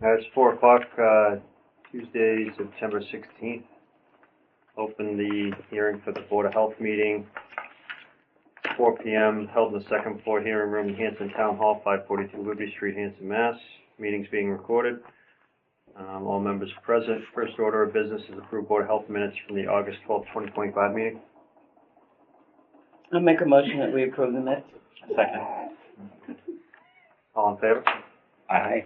It's 4 o'clock, Tuesday, September 16th. Open the hearing for the Board of Health meeting. 4 p.m. held in the second floor hearing room, Hanson Town Hall, 542 Liberty Street, Hanson, Mass. Meeting's being recorded. All members present. First order of business is approved Board of Health minutes from the August 12th, 2025 meeting. I'll make a motion that we approve the minutes. Second. All in favor? Aye.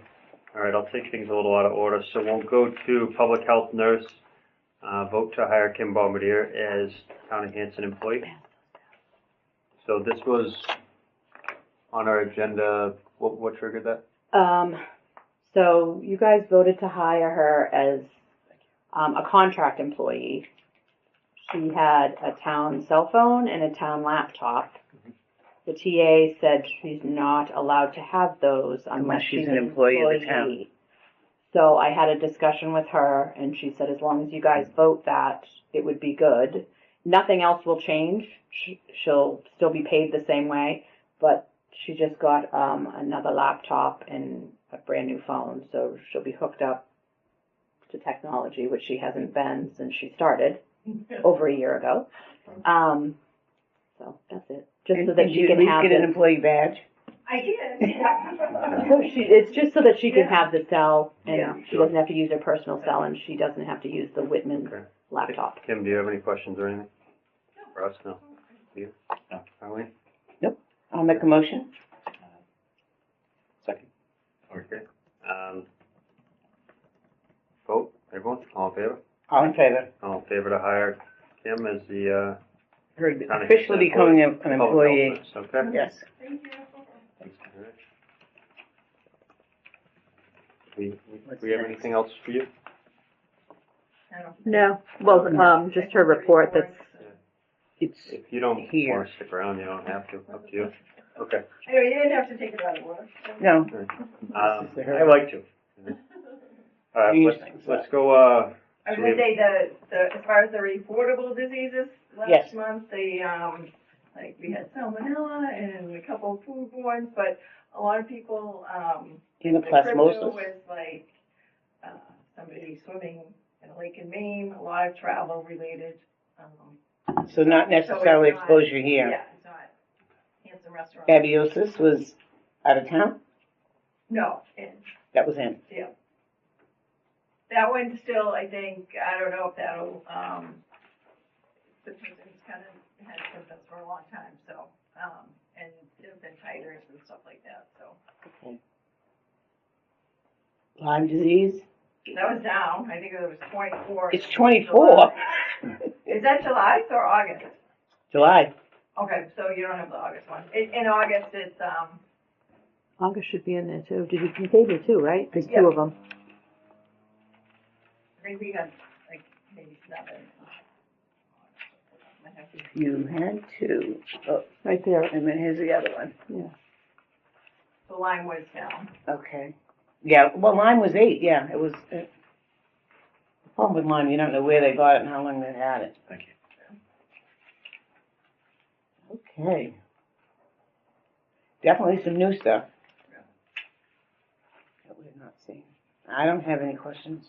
All right, I'll take things a little out of order. So we'll go to public health nurse. Vote to hire Kim Bombardier as Town of Hanson employee. So this was on our agenda. What triggered that? So you guys voted to hire her as a contract employee. She had a town cell phone and a town laptop. The TA said she's not allowed to have those unless she's an employee of the town. So I had a discussion with her, and she said as long as you guys vote that, it would be good. Nothing else will change. She'll still be paid the same way, but she just got another laptop and a brand new phone, so she'll be hooked up to technology, which she hasn't been since she started over a year ago. So that's it. Just so that she can have an employee badge. I did. So it's just so that she can have the cell, and she doesn't have to use her personal cell, and she doesn't have to use the Whitman laptop. Kim, do you have any questions or anything? For us, no. You? No. Arlene? Nope. I'll make a motion. Second. Okay. Vote. Everyone? All in favor? All in favor. All in favor to hire Kim as the Her Town of officially Hanson becoming an public employee. health nurse, okay? Yes. Thank you. Thanks. All right. We have anything else for you? No, well, just her report that's, It's If you don't here. want to stick around, you don't have to. Up to you. Okay. Anyway, you didn't have to take it out of order. No. I like to. All right, let's go. I was gonna say the as far as the reportable diseases Yes. last month, they like we had salmonella and a couple of foodborne, but a lot of people the crypto Anaplasmosis. was like somebody swimming in a lake in Maine, a lot of travel related. So not necessarily so it's not- exposure here. Yeah, it's not Hanson restaurant. Babiosis was out of town? No, That was in. yeah. That one's still, I think, I don't know if that'll, the person's kind of had symptoms for a long time, so, and there've been titers and stuff like that, so. Okay. Lyme disease? That was down, I think it was 24. It's 24. Is that July or August? July. Okay, so you don't have the August one. In August, it's, August should be in there too. You gave me two, right? There's Yeah. two of them. I think we had like maybe 7. Might have to- You had two. Oh, Right there. and then here's the other one. Yeah. The line was down. Okay. Yeah, well, Lyme was 8, yeah. It was, the problem with Lyme, you don't know where they got it and how long they had it. Thank you. Okay. Definitely some new stuff. That we're not seeing. I don't have any questions.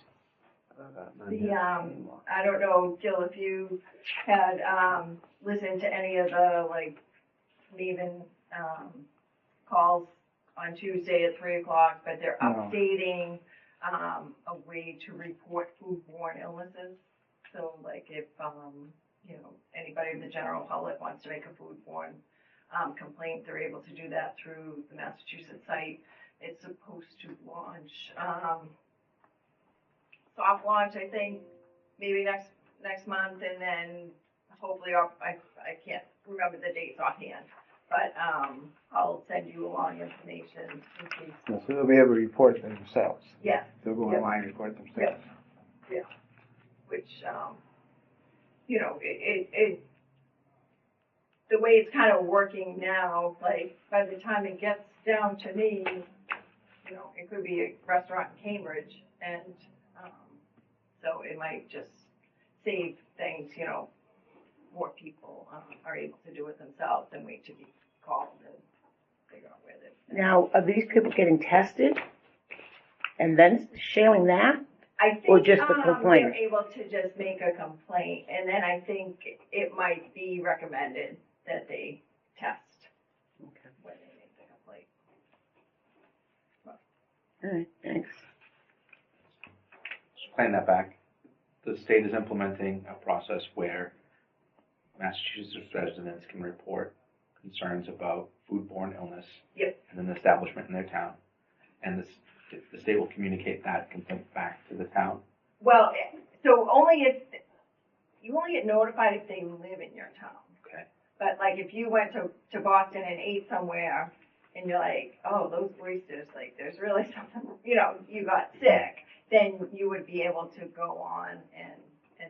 I don't know, Jill, if you had, listened to any of the, like, leaving, calls on Tuesday at 3 o'clock, but they're No. updating, a way to report foodborne illnesses. So, like, if, you know, anybody in the general public wants to make a foodborne, complaint, they're able to do that through the Massachusetts site. It's supposed to launch, soft launch, I think, maybe next month, and then hopefully I can't remember the dates offhand, but I'll send you along information in case. So they'll be able to report themselves. Yes, They'll go Yes. online and report themselves. which you know it the way it's kind of working now, like by the time it gets down to me, you know, it could be a restaurant in Cambridge, and so it might just save things, you know, more people are able to do it themselves and wait to be called and figure out where they. Now, are these people getting tested? And then sharing that? I think, Or just a complaint? they're able to just make a complaint, and then I think it might be recommended that they test Okay. when they make the complaint. All right, thanks. Just playing that back, the state is implementing a process where Massachusetts residents can report concerns about foodborne illness Yep. in an establishment in their town. And the state will communicate that complaint back to the town. Well, so you only get notified if they live in your town. Okay. But like if you went to Boston and ate somewhere and you're like, oh, those oysters, like there's really something, you know, you got sick, then you would be able to go on and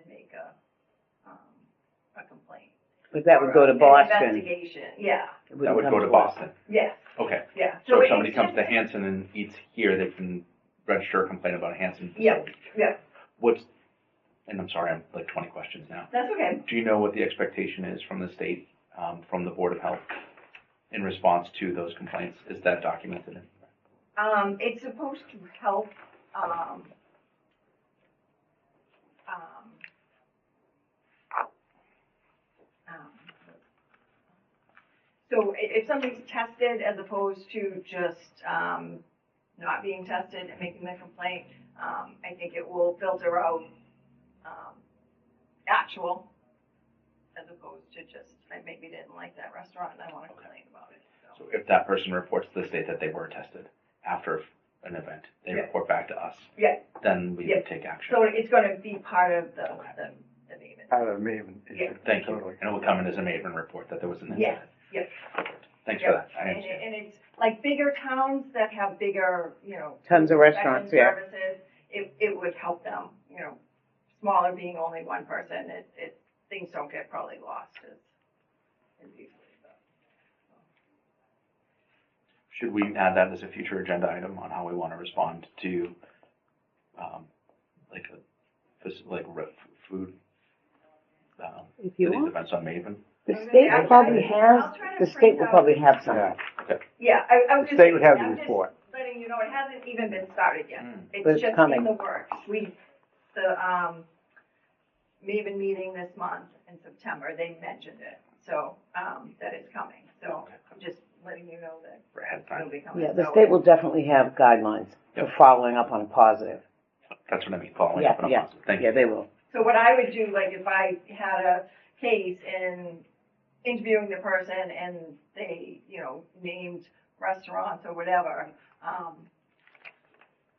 make a complaint. But that Or would go to an Boston. Investigation, yeah, It That wouldn't would come go to us. Boston. yes, Okay. yeah. So if it's somebody comes just- to Hanson and eats here, they can register a complaint about a Hanson Yeah, facility. yeah, And I'm sorry, I'm like 20 questions now. that's okay. Do you know what the expectation is from the state, from the Board of Health in response to those complaints? Is that documented? It's supposed to help, so if somebody's tested as opposed to just, not being tested and making the complaint, I think it will filter out, actual as opposed to just, I maybe didn't like that restaurant and I want to complain about it, So if that person reports to the state that they were tested after an event, they Yeah. report back to us, Yeah, then we Yeah. would take action. so it's gonna be part of the Maven. Out of Maven. Yeah. Thank you. Totally. And it will come in as a Maven report that there was an Yeah, incident. yeah. Thanks Yeah. for that. I And, understand. and it's like bigger towns that have bigger, you know. Tons of restaurants, yeah. Services, it would help them, you know, smaller being only one person, things don't get probably lost as easily. Should we add that as a future agenda item on how we want to respond to, food, If you for these want. events on Maven? The Okay, state I'll probably try to- has, I'll try to the print state will out- probably have something. Yeah, Yeah, I was the just. state would have the I'm just report. letting you know, it hasn't even been started yet. Mm. But It's it's just coming. in the works. The Maven meeting this month in September, they mentioned it, so, that it's coming. So I'm just letting you know that For ahead of it'll time? be coming. Yeah, the So- state will definitely have guidelines for Yep. following up on a positive. That's what I mean, following Yeah, up on a yeah. positive. Thank Yeah, you. they will. So what I would do, like if I had a case and interviewing the person and they, you know, named restaurants or whatever,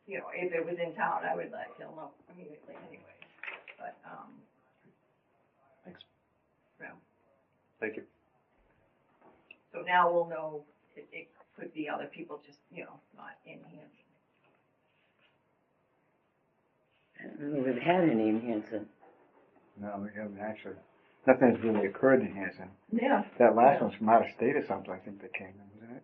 you know, if it was in town, I would let he'll know immediately anyway. But, Thanks. yeah. Thank you. So now we'll know it could be other people just, you know, not in Hanson. I don't know if we've had any in Hanson. No, we haven't actually. Nothing's really occurred in Hanson. Yeah. That last one's from out of state or something, I think that came in, wasn't it?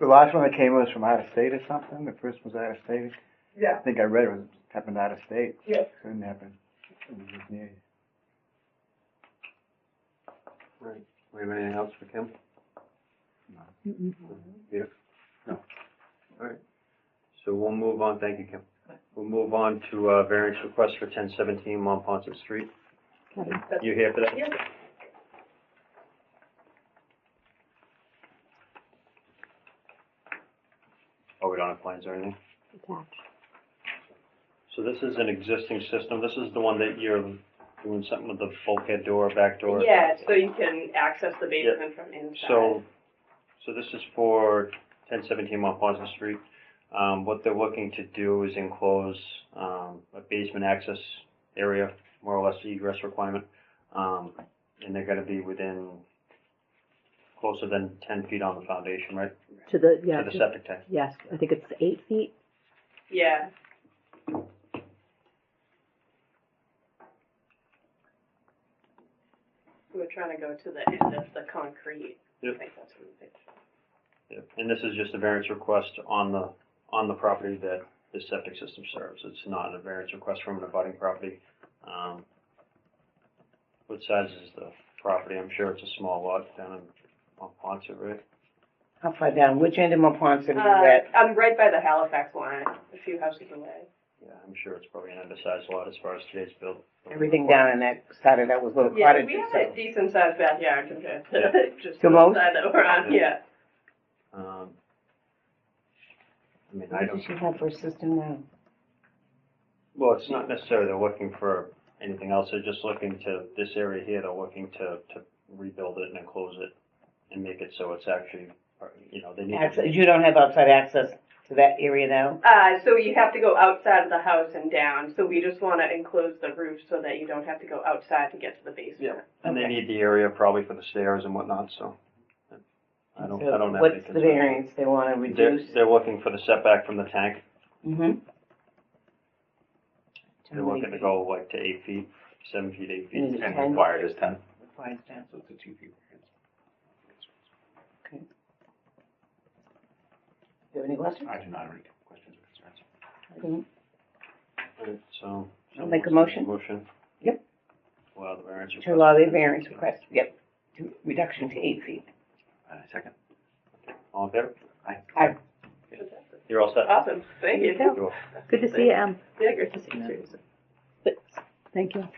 The last one that came was from out of state or something? The first was out of state? Yeah. I think I read it was happened out of state. Yeah. Couldn't happen. It was just near you. All right. We have anything else for Kim? Peter? No. All right. So we'll move on. Thank you, Kim. We'll move on to variance request for 1017 Monpont Street. You here for that? Yeah. Oh, we don't have plans or anything? Attached. So this is an existing system. This is the one that you're doing something with the bulkhead door, back door? Yeah, so you can access the basement from inside. So this is for 1017 Mont Pleasant Street. What they're looking to do is enclose a basement access area, more or less the egress requirement. And they're gonna be within closer than 10 feet on the foundation, right? To the, To the septic tank. yes, I think it's 8 feet. Yeah. We're trying to go to the end of the concrete. Yep. I think that's what it is. Yeah. And this is just a variance request on the property that the septic system serves. It's not a variance request from an abutting property. What size is the property? I'm sure it's a small lot down in Ponce, right? How far down? Which end of Monpont are you at? I'm right by the Halifax line, a few houses away. Yeah, I'm sure it's probably an undersized lot as far as today's build. Everything down in that side of that was little Yeah, cottages. we have so- a decent sized backyard compared to Yeah. just To the most? side that we're on, yeah. I mean, I What don't, does she have for a system now? well, it's not necessarily they're looking for anything else, they're just looking to, this area here, they're looking to rebuild it and enclose it and make it so it's actually, you know, they need to. Access, you don't have outside access to that area now? So you have to go outside of the house and down, so we just wanna enclose the roof so that you don't have to go outside to get to the basement. Yeah, and they Okay. need the area probably for the stairs and whatnot, so. I don't So have any what's the concerns. variance they wanna reduce? They're looking for the setback from the tank, Mm-hmm. they're looking to go like to 8 feet, 7 feet, 8 feet. Is it And 10? required is 10, Required 10. so it's a 2 feet variance. Do you have any questions? I do not have any questions or concerns. I don't. Alright, so. I'll make a motion. Motion. Yep. Allow the variance To request. allow the variance request, yep, to reduction to 8 feet. Second. All in favor? Aye. You're all set? Awesome, thank you. There you Cool. Good to see you, Em. Yeah, great to see you. Thank you.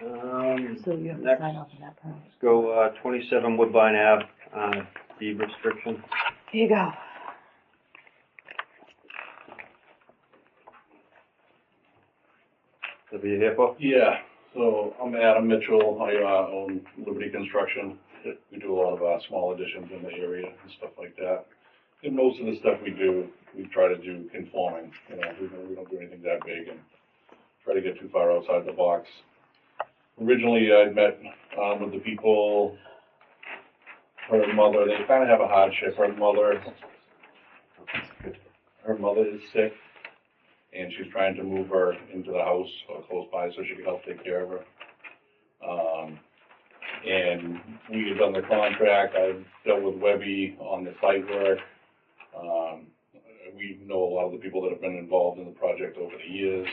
So you have to Next. sign off on that permit. Let's go, 27 Woodbine Ave, deed restriction. Here you go. That be here for? Yeah, so I'm Adam Mitchell, I own Liberty Construction. We do a lot of small additions in the area and stuff like that. And most of the stuff we do, we try to do conforming, you know, we don't do anything that big and try to get too far outside the box. Originally, I'd met with the people, her mother, they kind of have a hardship, her mother is sick, and she's trying to move her into the house close by so she can help take care of her. And we had done the contract, I've dealt with Webby on the site work. We know a lot of the people that have been involved in the project over the years.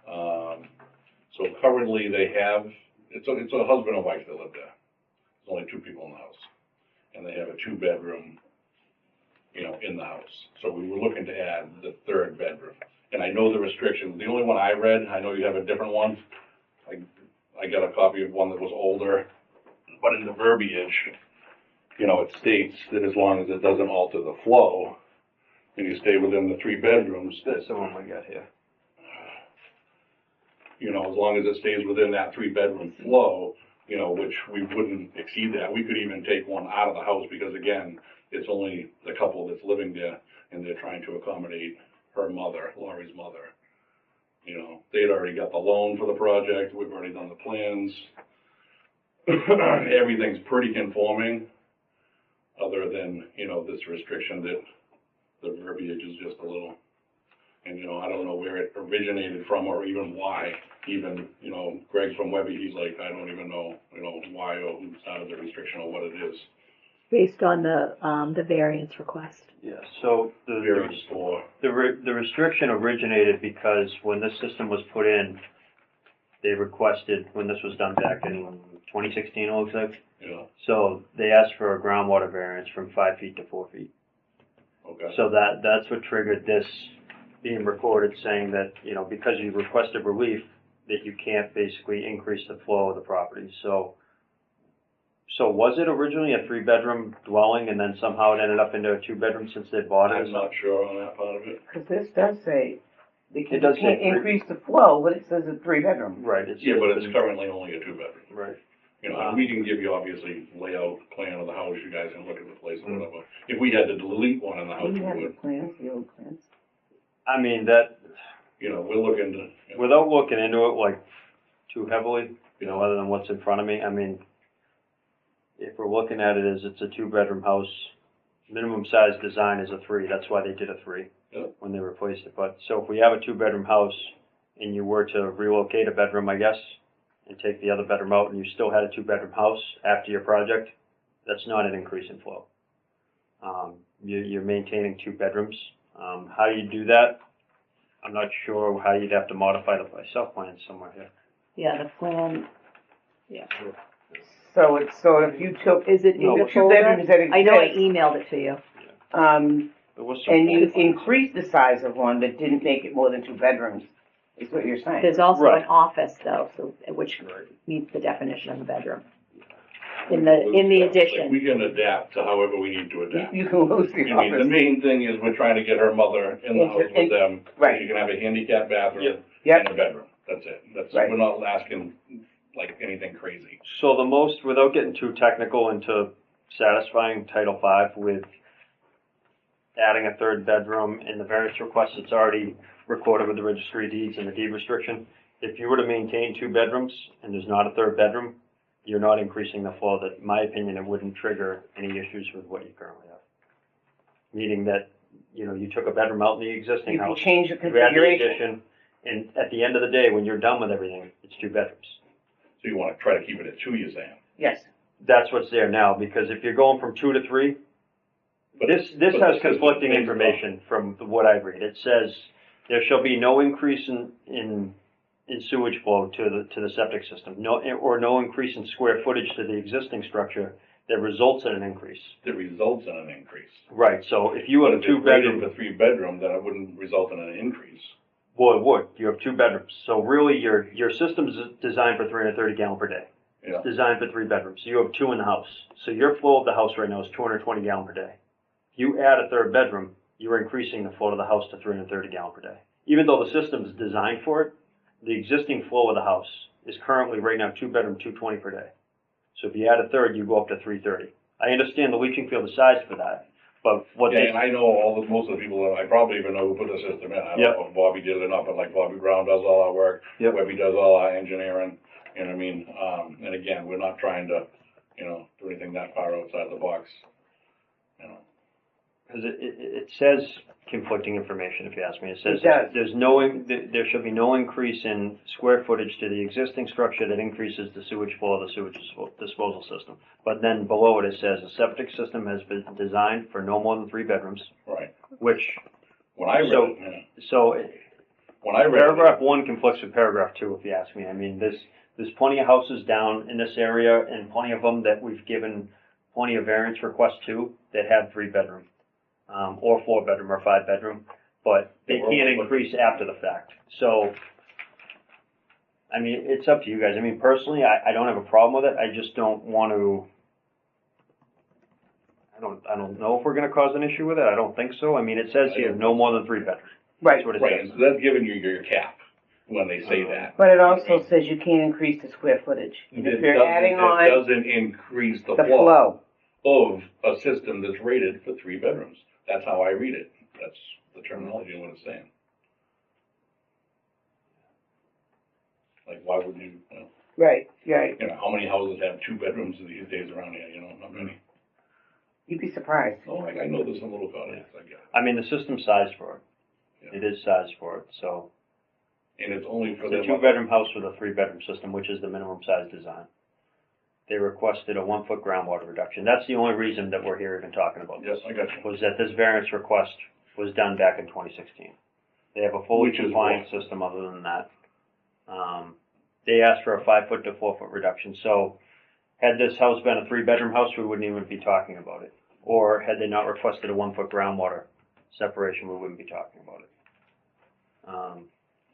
So currently they have, it's a husband and wife that live there. There's only 2 people in the house. And they have a 2-bedroom, you know, in the house. So we were looking to add the 3rd bedroom. And I know the restrictions, the only one I read, I know you have a different one. I got a copy of one that was older, but in the verbiage, you know, it states that as long as it doesn't alter the flow, and you stay within the 3 bedrooms, That's the one we got here. you know, as long as it stays within that 3-bedroom flow, you know, which we wouldn't exceed that. We could even take one out of the house because again, it's only the couple that's living there and they're trying to accommodate her mother, Laurie's mother. You know, they'd already got the loan for the project, we've already done the plans. Everything's pretty conforming, other than, you know, this restriction that the verbiage is just a little, and, you know, I don't know where it originated from or even why. Even, you know, Greg's from Webby, he's like, I don't even know, you know, why or who started the restriction or what it is. Based on the variance request. Yeah, so Variance for, the restriction originated because when this system was put in, they requested, when this was done back in 2016, it looks like. you know, So they asked for a groundwater variance from 5 feet to 4 feet. okay. So that's what triggered this being recorded, saying that, you know, because you requested relief, that you can't basically increase the flow of the property. So was it originally a 3-bedroom dwelling and then somehow it ended up into a 2-bedroom since they bought it? I'm not sure on that part of it. Because this does say, they It does say can't three. increase the flow, but it says a 3-bedroom. Right. Yeah, but it's currently only a 2-bedroom. Right. You know, and we can give you obviously layout plan of the house, you guys can look at the place or whatever. If we had to delete one in the house, Do we you have the would. plans, the old plans? I mean, that, You know, we're looking to, you know, without looking into it like too heavily, you know, other than what's in front of me, I mean, if we're looking at it as it's a 2-bedroom house, minimum size design is a 3, that's why they did a 3 Yeah. when they replaced it. But, so if we have a 2-bedroom house and you were to relocate a bedroom, I guess, and take the other bedroom out and you still had a 2-bedroom house after your project, that's not an increase in flow. You're maintaining 2 bedrooms. How you do that, I'm not sure how you'd have to modify the self-plan somewhere here. Yeah, the plan. So if you took, Is it in No, the it's two folder? bedrooms that I know I exist, emailed it to you. There was some and you qualifying. increased the size of one, but didn't make it more than 2 bedrooms, is what you're saying. There's also Right. an office though, so, which meets the definition of a bedroom. In the Like, addition. we can adapt to however we need to adapt. You can lose the I mean, the office. main thing is we're trying to get her mother in the house with them. so Right. She can have a handicap bathroom Yep. and a bedroom. That's it. Right. We're not asking like anything crazy. So the most, without getting too technical into satisfying Title V with adding a 3rd bedroom in the variance request, it's already recorded with the registry of deeds and the deed restriction. If you were to maintain 2 bedrooms and there's not a 3rd bedroom, you're not increasing the flow. That, in my opinion, it wouldn't trigger any issues with what you currently have. Meaning that, you took a bedroom out in the existing You can house, change the you add the configuration. addition, and at the end of the day, when you're done with everything, it's 2 bedrooms. So you wanna try to keep it at 2, you're saying? Yes. That's what's there now, because if you're going from 2 to 3, But- this but the has system conflicting thinks information from what I read. It says there shall be no increase in sewage flow to the septic system, no increase in square footage to the existing structure that results in an increase. That results in an increase. Right, so if you But have a if it's rated 2-bedroom, for 3 bedroom, then it wouldn't result in an increase. well, it would, you have 2 bedrooms. So really, your system's designed for 330 gallon per day. Yeah. It's designed for 3 bedrooms, so you have 2 in the house. So your flow of the house right now is 220 gallon per day. If you add a 3rd bedroom, you're increasing the flow of the house to 330 gallon per day. Even though the system is designed for it, the existing flow of the house is currently right now 2 bedroom, 220 per day. So if you add a 3rd, you go up to 330. I understand the leaching field is sized for that, but what Yeah, they, and I know most of the people, I probably even know who put the system in. I don't Yep. know if Bobby did it or not, but like Bobby Brown does all our work. Yep. Webby does all our engineering, you know what I mean? And again, we're not trying to, do anything that far outside the box, because it says conflicting information, if you ask me. It says It does. there shall be no increase in square footage to the existing structure that increases the sewage flow of the sewage disposal system. But then below it says a septic system has been designed for no more than 3 bedrooms, Right. which, When I read So- it, yeah. so When I read paragraph it, 1 conflicts with paragraph 2, if you ask me. I mean, there's plenty of houses down in this area, and plenty of them that we've given plenty of variance requests to that have 3 bedroom, or 4 bedroom or 5 bedroom, but they Yeah, we're can't looking- increase after the fact. So, I mean, it's up to you guys. I mean, personally, I don't have a problem with it. I just don't want to. I don't know if we're going to cause an issue with it. I don't think so. I mean, it says I here don't no more than 3 bedrooms. Right. That's what it right, says. and so that's giving you your cap when they say that. But it also says you can't increase the square footage. And if you're adding It on doesn't increase the the flow flow. of a system that's rated for 3 bedrooms. That's how I read it. That's the terminology of what it's saying. Like, why would you, Right. how many houses have 2 bedrooms these days around here, not many. You'd be surprised. Oh, I know there's some little cottages, I get it. I mean, the system's sized for it. Yeah. It is sized for it, so. And it's only for It's a the. 2-bedroom house with a 3-bedroom system, which is the minimum size design. They requested a 1-foot groundwater reduction. That's the only reason that we're here even talking about this. Yes, I got you. Was that this variance request was done back in 2016. They have a fully Which is compliant system other than that. They asked for a 5-foot to 4-foot reduction, so had this house been a 3-bedroom house, we wouldn't even be talking about it. Or had they not requested a 1-foot groundwater separation, we wouldn't be talking about it.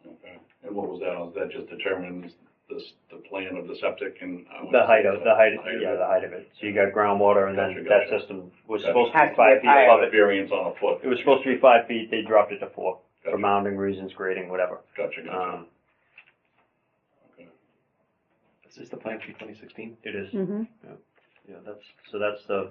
Okay. And what was that? Was that just determines the plan of the septic and? The height of it. it. So you got groundwater, and then Gotcha, that gotcha. system was Gotcha. supposed to Has be to 5 be feet higher. above it. Variance on a foot. It was supposed to be 5 feet, they dropped it to 4, for Gotcha. mounding reasons, grading, whatever. Gotcha. Okay. Is this the plan from 2016? It is, Mm-hmm. yeah, that's the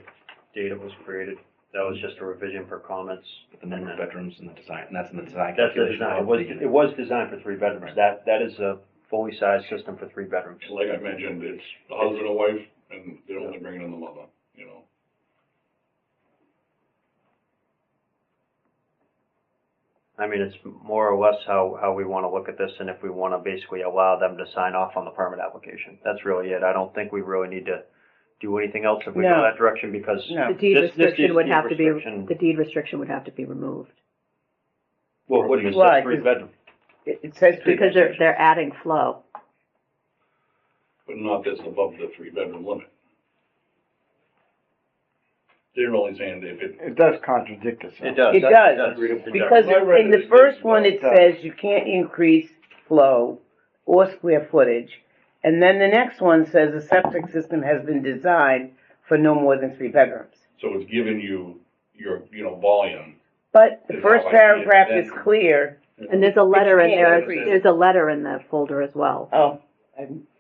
date it was created. That was just a revision for comments. With the number of bedrooms and the design, and that's in the design That's the calculation. design. of It was designed for 3 bedrooms. Right. That is a fully sized system for 3 bedrooms. Like I mentioned, it's the husband and wife, and they're only bringing in the mother, I mean, it's more or less how we want to look at this, and if we want to basically allow them to sign off on the permit application. That's really it. I don't think we really need to do anything else if we go No. that direction, because No. The deed this restriction would deed have to be, restriction- the deed restriction would have to be removed. Well, what is Why? it, 3 bedroom? It says Because they're adding flow. but not that's above the 3 bedroom limit. They're only saying if it, It does contradict itself. It does. It That's- does, that's- because I read in the it, first it one, it does. says you can't increase flow or square footage. And then the next one says a septic system has been designed for no more than 3 bedrooms. so it's giving you your, volume. But the Is first how I see it, paragraph then- is clear. And there's a letter in can't there, increase. there's a letter in the folder as well. Oh,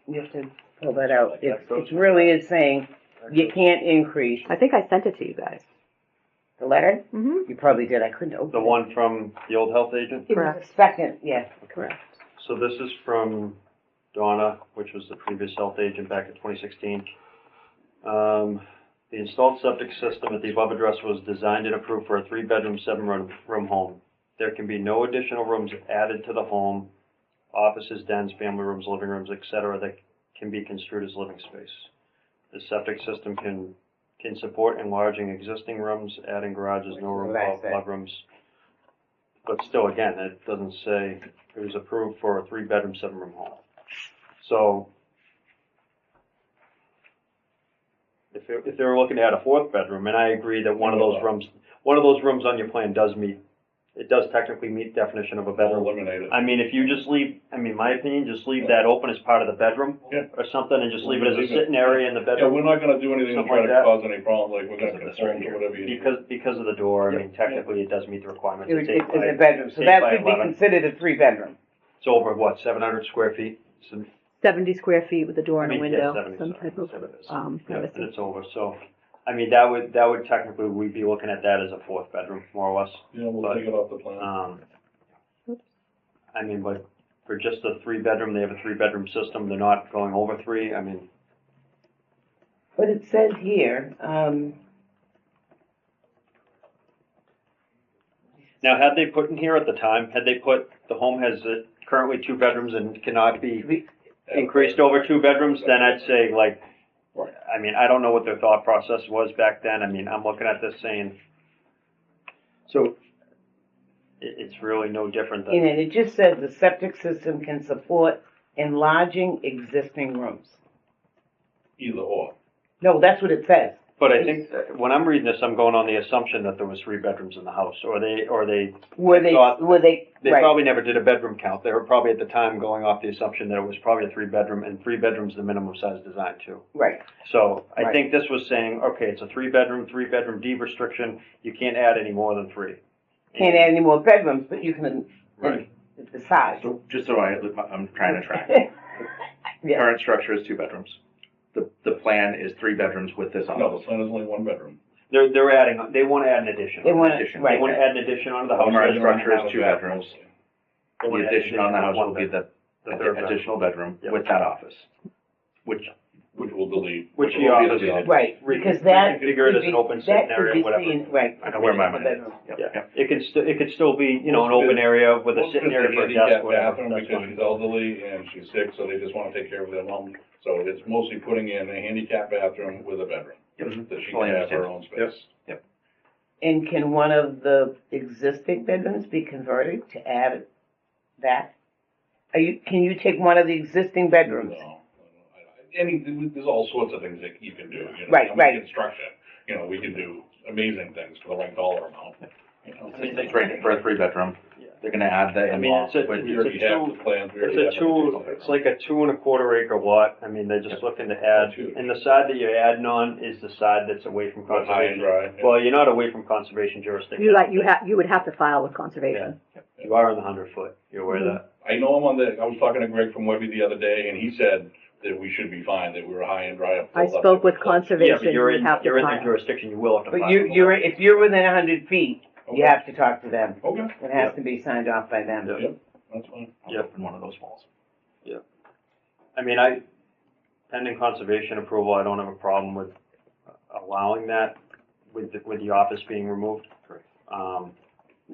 you have to pull that out. It really is saying you can't increase. I think I sent it to you guys. The letter? Mm-hmm. You probably did. I couldn't open The it. one from the old health agent? It was Correct. the second, yeah. Correct. So this is from Donna, which was the previous health agent back in 2016. The installed septic system at the above address was designed and approved for a 3-bedroom, 7-room home. There can be no additional rooms added to the home, offices, dens, family rooms, living rooms, etc., that can be construed as living space. The septic system can support enlarging existing rooms, adding garages, no room That's it. above rooms. But still, again, it doesn't say it was approved for a 3-bedroom, 7-room home. So, if they were looking to add a 4th bedroom, and I agree that one of those rooms on your plan does technically meet definition of a bedroom. Eliminate it. I mean, if you just leave, my opinion, just leave that open as part of the bedroom Yeah. or something, and just leave it as a Leave it. sitting area in the Yeah, bedroom. we're not gonna do anything to Something try like to that. cause any problem, like, we're gonna constrain or whatever you need. Because of the door, I mean, technically it does meet the requirements. It's It's 8 by- a bedroom, so 8 that by could be 11. considered a 3-bedroom. It's over, what, 700 square feet? 70 square feet with a door and a Yeah, window, 70, some sorry, type of, whatever it is. um, Yeah, and privacy. it's over, so, I mean, that would technically, we'd be looking at that as a 4th bedroom, more or less. Yeah, we'll But, take it off the plan. I mean, but for just a 3-bedroom, they have a 3-bedroom system, they're not going over 3, I mean, But it says here, now, had they put in here at the time, had they put, the home has currently 2 bedrooms and cannot be increased over 2 bedrooms, then I'd say, like, Right. I mean, I don't know what their thought process was back then, I mean, I'm looking at this saying, So, it's really no different and than, it just says the septic system can support enlarging existing rooms. Either or. No, that's what it says. but I think, when I'm reading this, I'm going on the assumption that there was 3 bedrooms in the house, or they Were they, They right, probably never did a bedroom count. They were probably at the time going off the assumption that it was probably a 3-bedroom, and 3 bedrooms the minimum size design too. right. So I Right. think this was saying, okay, it's a 3-bedroom deed restriction. You can't add any more than 3. Can't add any more bedrooms, but you can, Right. the size. so just so I'm trying to track. Yeah. Current structure is 2 bedrooms. The plan is 3 bedrooms with this No, office. the plan is only 1 bedroom. They're adding. They want to add an addition. They want Addition. They right, want to add an addition onto the The house. current They want to structure have is 2 bedrooms. They The want to add addition on the house will be the 3rd bedroom. additional bedroom Yep. with that office, which Which will delete. Which will you be obviously deleted. right, because that Reconfigure it could as an be, open that sitting could area, be whatever. seen, right. I know where my the mind is. bedroom. Yep. Yeah, it could still be, an Most of open it- area with a Most of sitting it's area a for a desk, handicap whatever. bathroom That's because fine. she's elderly and she's sick, so they just wanna take care of their mom. So it's mostly putting in a handicap bathroom with a bedroom, that she can Fully have her understand. own space. And can one of the existing bedrooms be converted to add that? Can you take one of the existing bedrooms? No. There's all sorts of things that you can do, Right, I mean, right. Construction, we can do amazing things for the right dollar amount, It's rated for a 3 bedroom. They're gonna add the I mean, in-law, it's a- but We already have the plans, we already have. It's like a 2.25 acre lot. I mean, they're just looking to add, Huge. and the side that you're adding on is the side that's away from High and conservation. dry. Well, you're not away from conservation jurisdiction. You would have to file with conservation. You are in the 100-foot. You're aware of that? I know I was talking to Greg from Webby the other day, and he said that we should be fine, that we were high and dry up. I spoke with Yeah, conservation, but you're you in, have to you're in the file. jurisdiction. You will have to But file. if you're within 100 feet, you Okay. have to talk to them. Okay, It has to be signed off by them. Yeah. that's fine. Yep. open one of those walls. I mean, pending conservation approval, I don't have a problem with allowing that with the office being removed.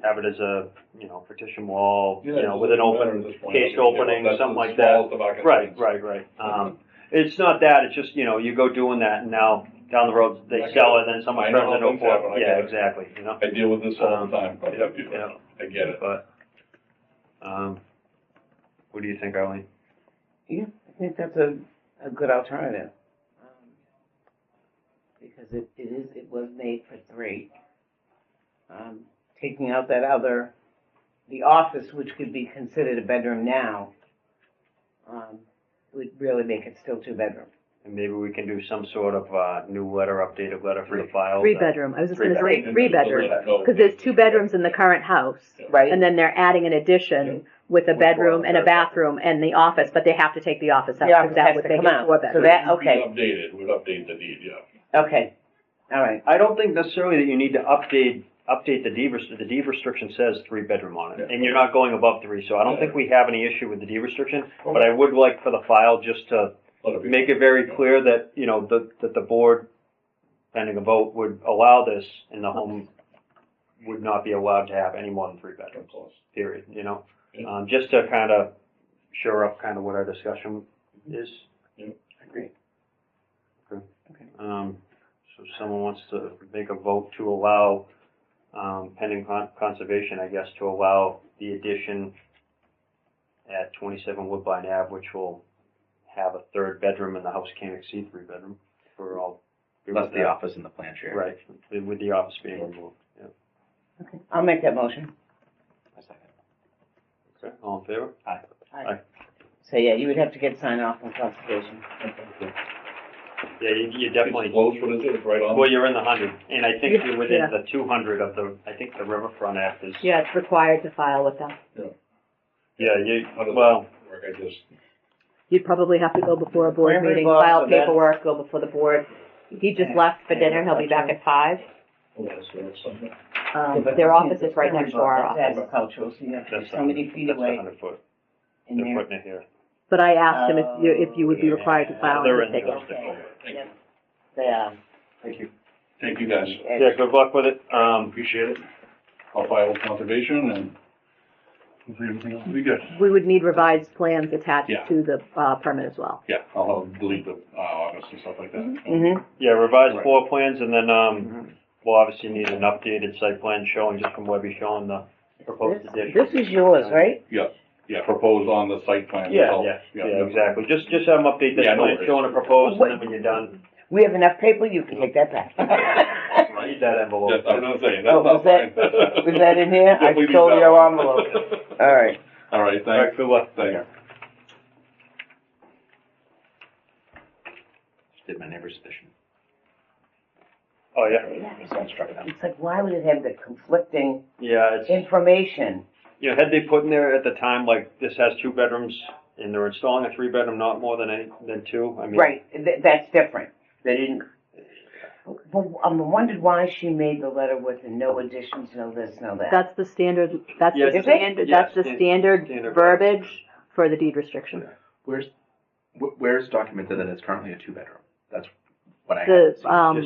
Have it as a, partition wall, Yeah, with an it doesn't matter open at this point. cased I mean, opening, that's something as like small that. as the bucket Right, is. right. It's not that, it's just, you go doing that and now down the road, I they get sell it. it, then someone I know turns it how into things happen, a, I yeah, get it. exactly, I deal with this all the time. Yeah. I get it. But, what do you think, Arlene? Yeah, I think that's a good alternative. because it was made for 3. Taking out that other, the office, which could be considered a bedroom now, would really make it still 2-bedroom. And maybe we can do some sort of, new letter, updated letter for the file. 3-bedroom. I was just gonna say Three. 3-bedroom, because there's 2 bedrooms in the current house. Right? And then they're adding an addition with a With bedroom one and a third. bathroom and the office, but they have to take the office out, The because office that has would to make come it out. 4-bedroom. So that, okay, We'd update the deed, yeah. okay, all right. I don't think necessarily that you need to update the deed the deed restriction says 3-bedroom on it, Yeah. and you're not going above 3, so I don't think we have any issue with the deed restriction, but I would like for the file just to Let it be. make it very clear that, you know, that the board, pending a vote, would allow this, and the home would not be allowed to have any more than 3 bedrooms, Close. period, you know? Yeah. Just to kind of shore up kind of what our discussion is. Agree. So if someone wants to make a vote to allow, pending conservation, I guess, to allow the addition at 27 Woodbine Ave, which will have a 3rd bedroom, and the house can't exceed 3-bedroom for all. That's the office and the plant share. Right, with the office being removed, yeah. Okay, I'll make that motion. A second. Okay, all in favor? Aye. So, yeah, you would have to get sign off from conservation. Yeah, you It's definitely, close, what is it, it's right on? well, you're in the 100, and I think you're within Yeah. the 200 of the, I think the Riverfront Act is. Yeah, it's required to file with them. Yeah, How does well, that work? I just, You'd probably have to go before a board Wherever meeting, involved file with that. paperwork, go before the board. He just left for dinner, he'll be back at 5. that's something. Their office is right next to our That's office. agricultural, so you have to be that's so many feet that's away 100 foot, in they're there. putting it here. But I asked him if you would be required to file, They're and in he'd take there. it. Thank you. They are. Thank you. Thank you, guys. Yeah, good luck with it, Appreciate it. I'll file with conservation and hopefully everything else will be good. We would need revised plans attached Yeah. to the permit as well. Yeah, I'll delete the, office and stuff like that. Mm-hmm. yeah, revised Right. floor plans, and then, we'll obviously need an updated site plan showing, just from Webby, showing the proposed addition. This is yours, right? Yeah, proposed on the site plan. Yeah, itself. yeah, exactly, just have them update this Yeah, no plan, worries. showing a proposed, and then when you're done, We have enough paper, you can take that back. read that envelope. Yes, I was gonna say, Oh, that's was not that- fine. was that in here? I Definitely stole leave that your one. envelope. All right. All right, All right, thanks. good luck. Thanks. Did my neighbor's addition. Oh, yeah, It's like, why would it have the conflicting yeah, it's, information? you know, had they put in there at the time, like, this has 2 bedrooms, and they're installing a 3-bedroom, not more than 2, I mean. Right, that's different. They didn't, well, I wondered why she made the letter with the no additions, no this, no that. That's the standard, that's Yeah, the is it? standard, Yeah, that's the stand- standard standard verbiage for the deed restriction. Where's documented that it's currently a 2-bedroom? That's what I have. The, Just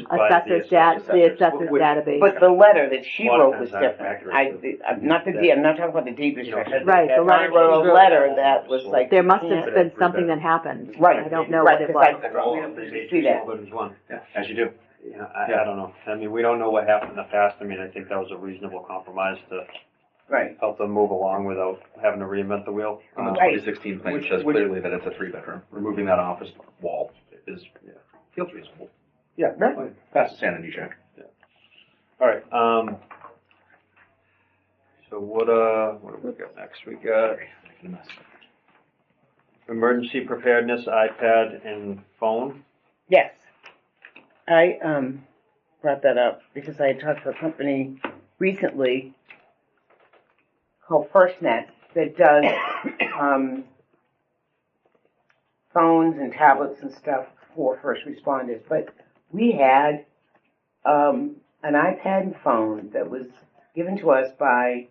by the assessor's assessors. assessor's Which- database. But the letter that she A lot of wrote times was not different. accurate. I'm not the deed, I'm not talking about the deed restriction. Right, the I letter wrote she a wrote. letter that was like. There you must have can't- been something that happened. Right, I don't know right, what it 'cause was. They made See 2 that. small bedrooms, 1. Yeah, as you do. You know, I don't know. I mean, we don't know what happened in the past. I mean, I think that was a reasonable compromise to Right, help them move along without having to reinvent the wheel. On the Right. 2016 plan, it Which- says which- clearly that it's a 3-bedroom. Removing that office wall feels reasonable. Yeah. Right. Pass the sanity check. All right, so what do we got next? We got Making a mess. emergency preparedness, iPad, and phone. yes. I, brought that up because I had talked to a company recently called FirstNet that does, phones and tablets and stuff for first responders, but we had, an iPad and phone that was given to us by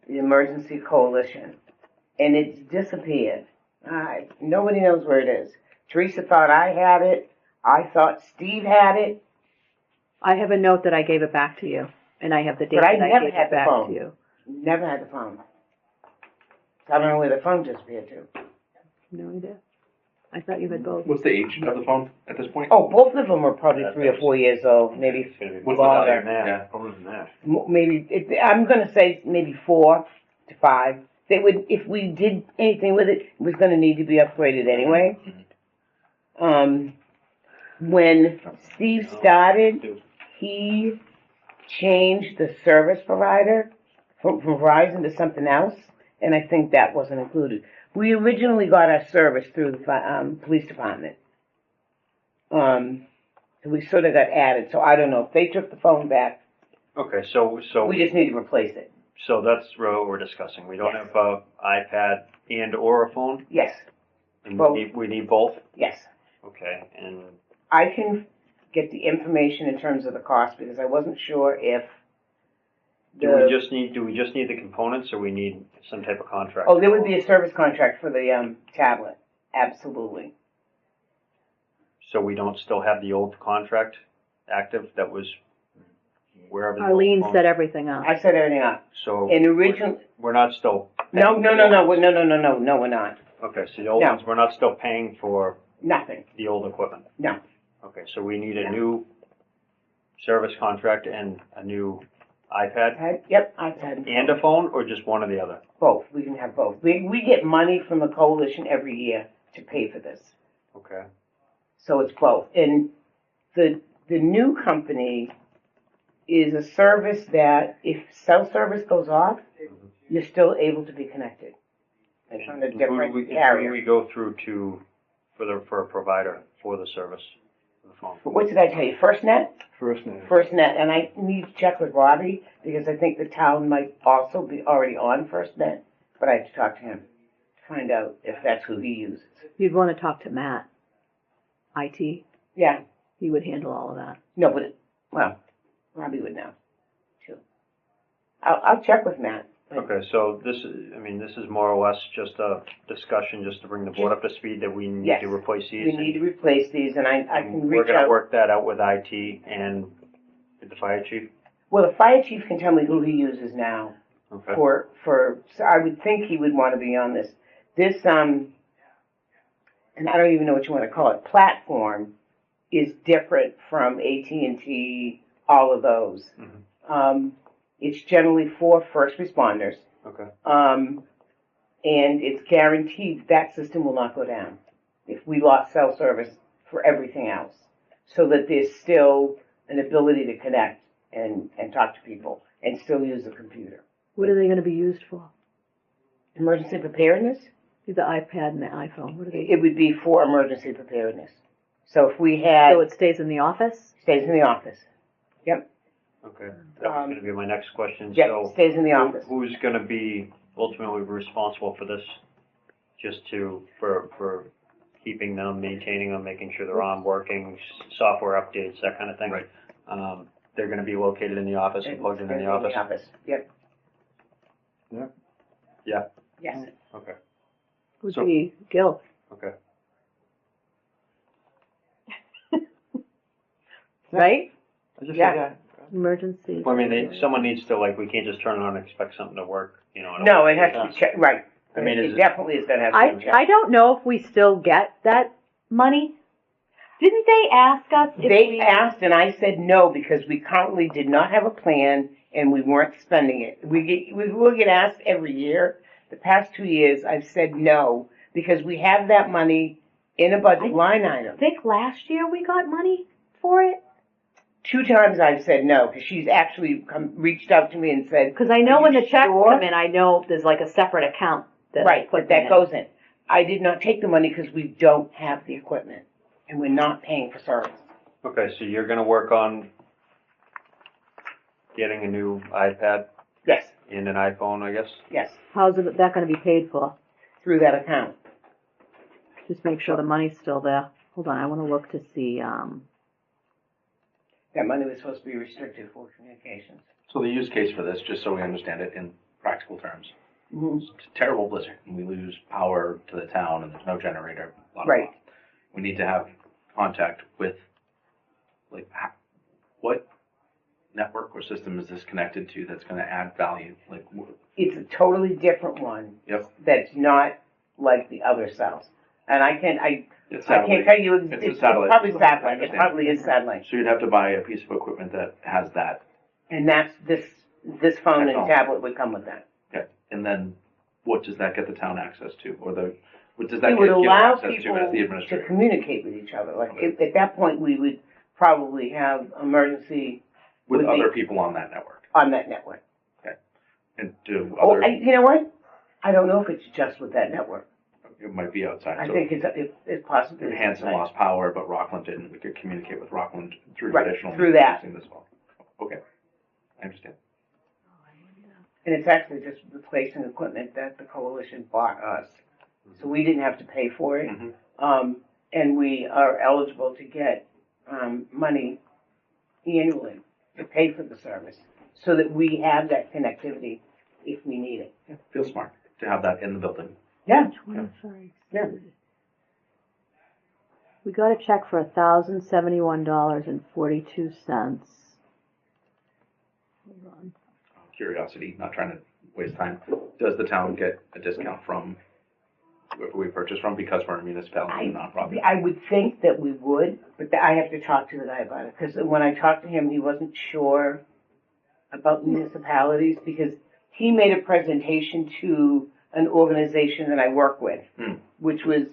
the Emergency Coalition, and it's disappeared. Nobody knows where it is. Teresa thought I had it. I thought Steve had it. I have a note that I gave it back to you, and I have the date But I that I never gave had it the back phone. to you. Never had the phone. So I don't know where the phone disappeared to. No idea. I thought you had both. What's the age of the phone at this point? Oh, both of them were probably 3 or 4 years old, maybe It's gonna be What's more the longer. than that. Yeah. More than that. Maybe I'm gonna say maybe 4 to 5. They would, if we did anything with it, it was gonna need to be upgraded anyway. when Steve started, he changed the service provider from Verizon to something else, and I think that wasn't included. We originally got our service through the police department. So we sort of got added, so I don't know if they took the phone back. Okay, so We just need to replace it. so that's what we're discussing. We don't have a iPad and or a phone, Yes, and Both. we need both. yes. Okay, and I can get the information in terms of the cost because I wasn't sure if do we just need the components, or we need some type of contract? Oh, there would be a service contract for the tablet. Absolutely. So we don't still have the old contract active that was wherever. the old Arlene phone- set everything up. I set everything up. So And originally, we're not still. no, we're not. Okay, so the old No. ones, we're not still paying for Nothing. the old equipment. No. Okay, so we need a No. new service contract and a new iPad Yep, I've had and a phone, or just one or the other? both. We can have both. We get money from the coalition every year to pay for this. Okay. So it's both. And the new company is a service that if cell service goes off, you're still able to be connected. It's on a And different who do carrier. we go through for a provider for the service, for the phone? What did I tell you? FirstNet? FirstNet. FirstNet, and I need to check with Robbie because I think the town might also be already on FirstNet, but I have to talk to him to find out if that's who he uses. You'd want to talk to Matt, IT. Yeah, He would handle all of that. no, but Robbie would know too. I'll check with Matt. but- Okay, so this is more or less just a discussion, just to bring the board up to speed that we need Yes. to replace We these. need to replace these, and I can We're reach gonna out. work that out with IT and with the fire chief. Well, the fire chief can tell me who he uses now. Okay. So I would think he would want to be on this. This, and I don't even know what you want to call it, platform is different from AT&T, all of those. Mhm. It's generally for first responders, Okay. and it's guaranteed that system will not go down if we lost cell service for everything else, so that there's still an ability to connect and talk to people and still use the computer. What are they going to be used for? Emergency preparedness? The iPad and the iPhone. What are they? It would be for emergency preparedness. So if we had, So it stays in the office? stays in the office. Yep, Okay. That was gonna be my next question. yep, So stays in the office. who's gonna be ultimately responsible for this? Just for keeping them, maintaining them, making sure they're on, working, software updates, that kind of thing? Right. They're gonna be located in the office and plugged in the office? Yep. Yeah. Yeah. Yes. Okay. Would So- be Gil. Okay. Right? I just Yeah. said that. Emergency. Well, I mean, someone needs to, like, we can't just turn it on and expect something to work, you know? No, it has to be checked, right. I mean, is It it- definitely is gonna have to be checked. I don't know if we still get that money. Didn't they ask us if They we? asked and I said no because we currently did not have a plan and we weren't spending it. We will get asked every year. The past 2 years, I've said no because we have that money in a budget line item. I think last year we got money for it. 2 times I've said no because she's actually reached out to me and said, Because I know Are when you the checks sure? come in, I know there's like a separate account that right, put but that in. goes in. I did not take the money because we don't have the equipment and we're not paying for service. Okay, so you're gonna work on getting a new iPad Yes, and an iPhone, I guess? yes, How's that going to be paid for? through that account. Just make sure the money's still there. Hold on, I want to look to see. That money was supposed to be restricted for communications. So the use case for this, just so we understand it in practical terms, Mm-hmm. it's a terrible blizzard and we lose power to the town and there's no generator, blah, blah, Right. blah. We need to have contact with, like, what network or system is this connected to that's gonna add value? Like, It's a totally different one. Yep. That's not like the other cells. And I can't it's tell you, it's satellite. probably I satellite, it understand. probably is satellite. So you'd have to buy a piece of equipment that has that. And that's, this phone That's all. and tablet would come with that. Okay. And then what does that get the town access to, or the Does that It would give you allow access people to as the to administrator? communicate with each other. Like, Okay. at that point, we would probably have emergency With would other be- people on that network? on that network. And do Oh, other, you know what? I don't know if it's just with that network. it might be outside. I So think it's possibly. if Hanson lost power, but Rockland didn't, we could communicate with Rockland through Right, traditional. through that. using this phone. Okay, I understand. And it's actually just replacing equipment that the coalition bought us. So we didn't have to pay for it. Mhm. And we are eligible to get, money annually to pay for the service so that we have that connectivity if we need it. Yeah, feels smart to have that in the building. Yeah. Yeah. We got a check for $1,071.42. Hold on. Curiosity, not trying to waste time. Does the town get a discount from whoever we purchase from because we're a municipality and nonprofit? I would think that we would, but I have to talk to the guy about it, because when I talked to him, he wasn't sure about municipalities, because he made a presentation to an organization that I work with, which was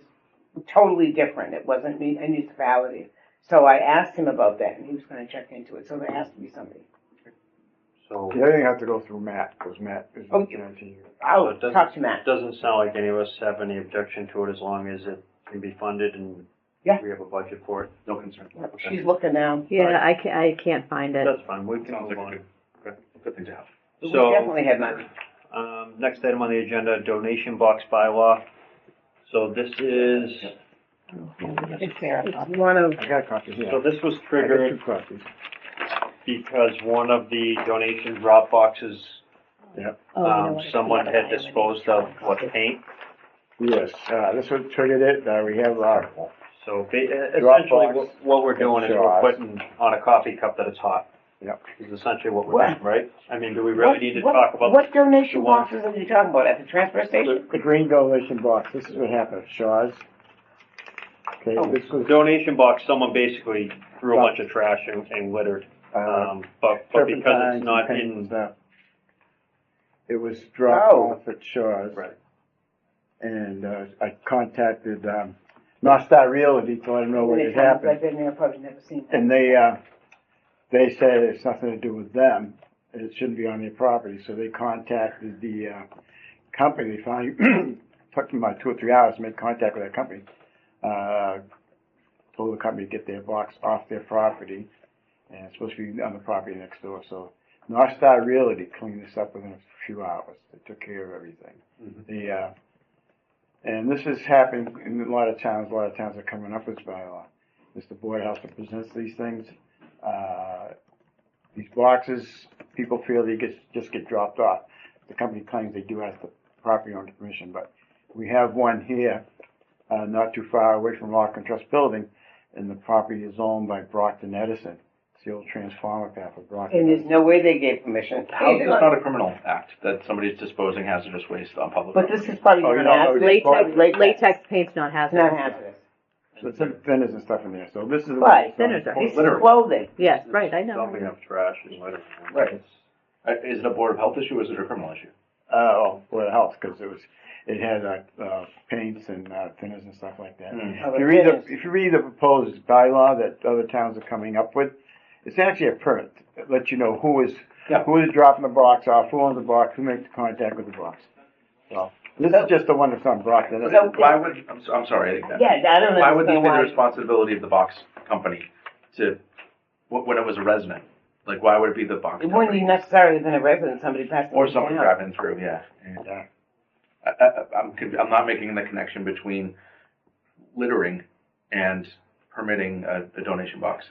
totally different. It wasn't a municipality. So I asked him about that, and he was gonna check into it, so there has to be somebody. So, The other thing has to go through Matt, because Matt is Oh, looking into you. So I'll it doesn't- talk to it Matt. doesn't sound like any of us have any objection to it as long as it can be funded and Yeah. we have a budget for it. No concern. She's looking now. Yeah, I can't find it. That's fine, we can Sounds move like a on. good thing to have. We So, definitely have money. next item on the agenda, donation box bylaw. So this is, It's one of, I got a copy here. so this was I got triggered 2 copies. because one of the donation drop boxes, someone had disposed of what paint. Yes, this one triggered it, we have, So Drop essentially, box. what we're doing is we're Straws. putting on a coffee cup that it's hot. Yep. Is essentially what we're What? doing, right? I mean, do we really need to talk about? What donation the one- boxes are you talking about, at the transfer station? the green donation box, this is what happened at Shaw's. Okay, Oh. this was, Donation box, someone basically threw a bunch of trash and littered, but because turpentines it's not and paint and in, stuff. It was dropped Oh. off at Shaw's. right, And, I contacted, North Star Realty to let them know what Many had times happened. I've been there, probably never seen that. And they said it's nothing to do with them, and it shouldn't be on their property, so they contacted the, company. They finally, took them about 2 or 3 hours to make contact with that company. Told the company to get their box off their property, and it's supposed to be on the property next door, so North Star Realty cleaned this up within a few hours. They took care of everything. And this has happened in a lot of towns. A lot of towns are coming up with this bylaw. It's the Board of Health that presents these things. These boxes, people feel they just get dropped off. The company claims they do have the property owner permission, but we have one here, not too far away from Rockland Trust Building, and the property is owned by Brockton Edison. It's the old transformer path of Brockton. And there's no way they gave permission. How is this not a criminal act that somebody's disposing hazardous waste on public But property? this is probably Oh, you not don't know hazardous. latex- Latex paint's not It's hazardous. not hazardous. So some thinners and stuff in there. So this is the But thinners are- This is Littering. clothing. Yes, right, I know. dumping of trash and litter. Right. Is it a Board of Health issue or is it a criminal issue? Board of Health, because it had paints and thinners and stuff like that. Hmm. If you read the proposed bylaw that other towns are coming up with, it's actually a permit. It lets you know who is dropping the box off, who owns the box, who makes contact with the box. So this is just the one that's on Brockton. So- Why would, I'm sorry, I think that. Yeah, I don't Why would this understand be the why. responsibility of the box company to, when it was a resident? Like, why would it be the box It wouldn't company? necessarily have been a resident, somebody passing Or it someone down. driving through, yeah. And, I'm not making the connection between littering and permitting a donation box.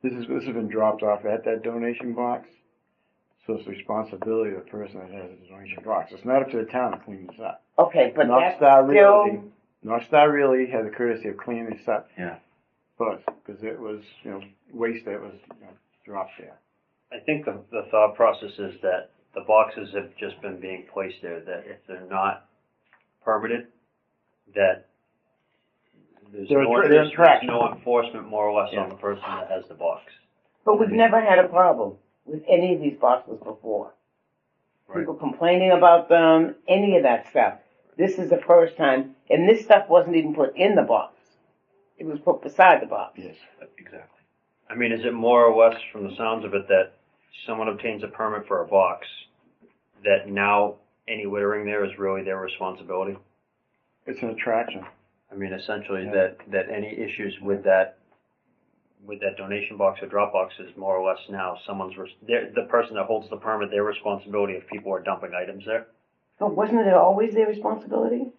this has been dropped off at that donation box. So it's the responsibility of the person that has the donation box. It's not up to the town to clean this up. Okay, but North that's Star still, Realty, North Star Realty had the courtesy of cleaning this up. Yeah. First, because it was, waste that was dropped there. I think the thought process is that the boxes have just been being placed there, that if they're not permitted, that there's They're trash. no enforcement more or less on the person that has the box. but we've never had a problem with any of these boxes before. Right. People complaining about them, any of that stuff. This is the first time, and this stuff wasn't even put in the box. It was put beside the box. Yes. Exactly. I mean, is it more or less, from the sounds of it, that someone obtains a permit for a box, that now any littering there is really their responsibility? It's an attraction. I mean, essentially, Yeah. that any issues with that donation box or drop box is more or less now the person that holds the permit, their responsibility if people are dumping items there? So wasn't it always their responsibility?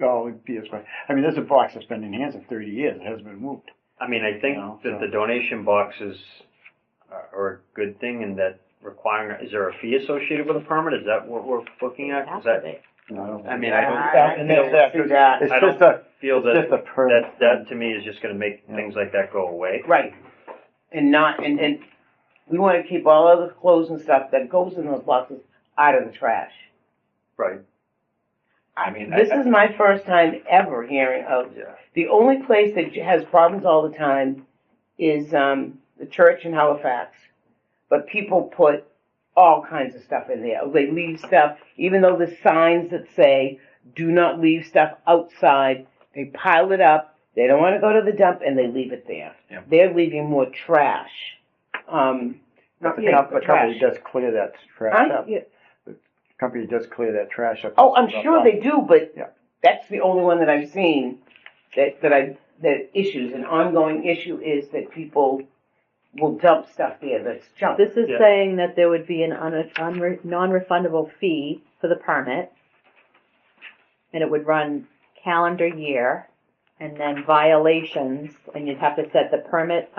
Oh, yes, but, I mean, there's a box that's been in Hanson 30 years, it hasn't been moved. I mean, I think No, that so- the donation boxes are a good thing, and that is there a fee associated with a permit? Is that what we're looking at? Is that, No, I don't. I mean, I I don't don't see that. It's I just don't a, feel it's that just a permit. that to me is just gonna make Yeah. things like that go away. Right. And not, and we want to keep all other clothes and stuff that goes in those boxes out of the trash. Right. I mean, This is my first time ever hearing of, Yeah. the only place that has problems all the time is, the church in Halifax. But people put all kinds of stuff in there. They leave stuff, even though the signs that say, do not leave stuff outside, they pile it up, they don't want to go to the dump, and they leave it there. Yeah. They're leaving more trash. But the Yeah, company trash. does clear that trash Huh? up. Yeah. The company does clear that trash up. Oh, I'm sure they do, but Yeah. that's the only one that I've seen that issues, an ongoing issue is that people will dump stuff there that's junk. This is Yeah. saying that there would be an non-refundable fee for the permit, and it would run calendar year, and then violations, and you'd have to set the permit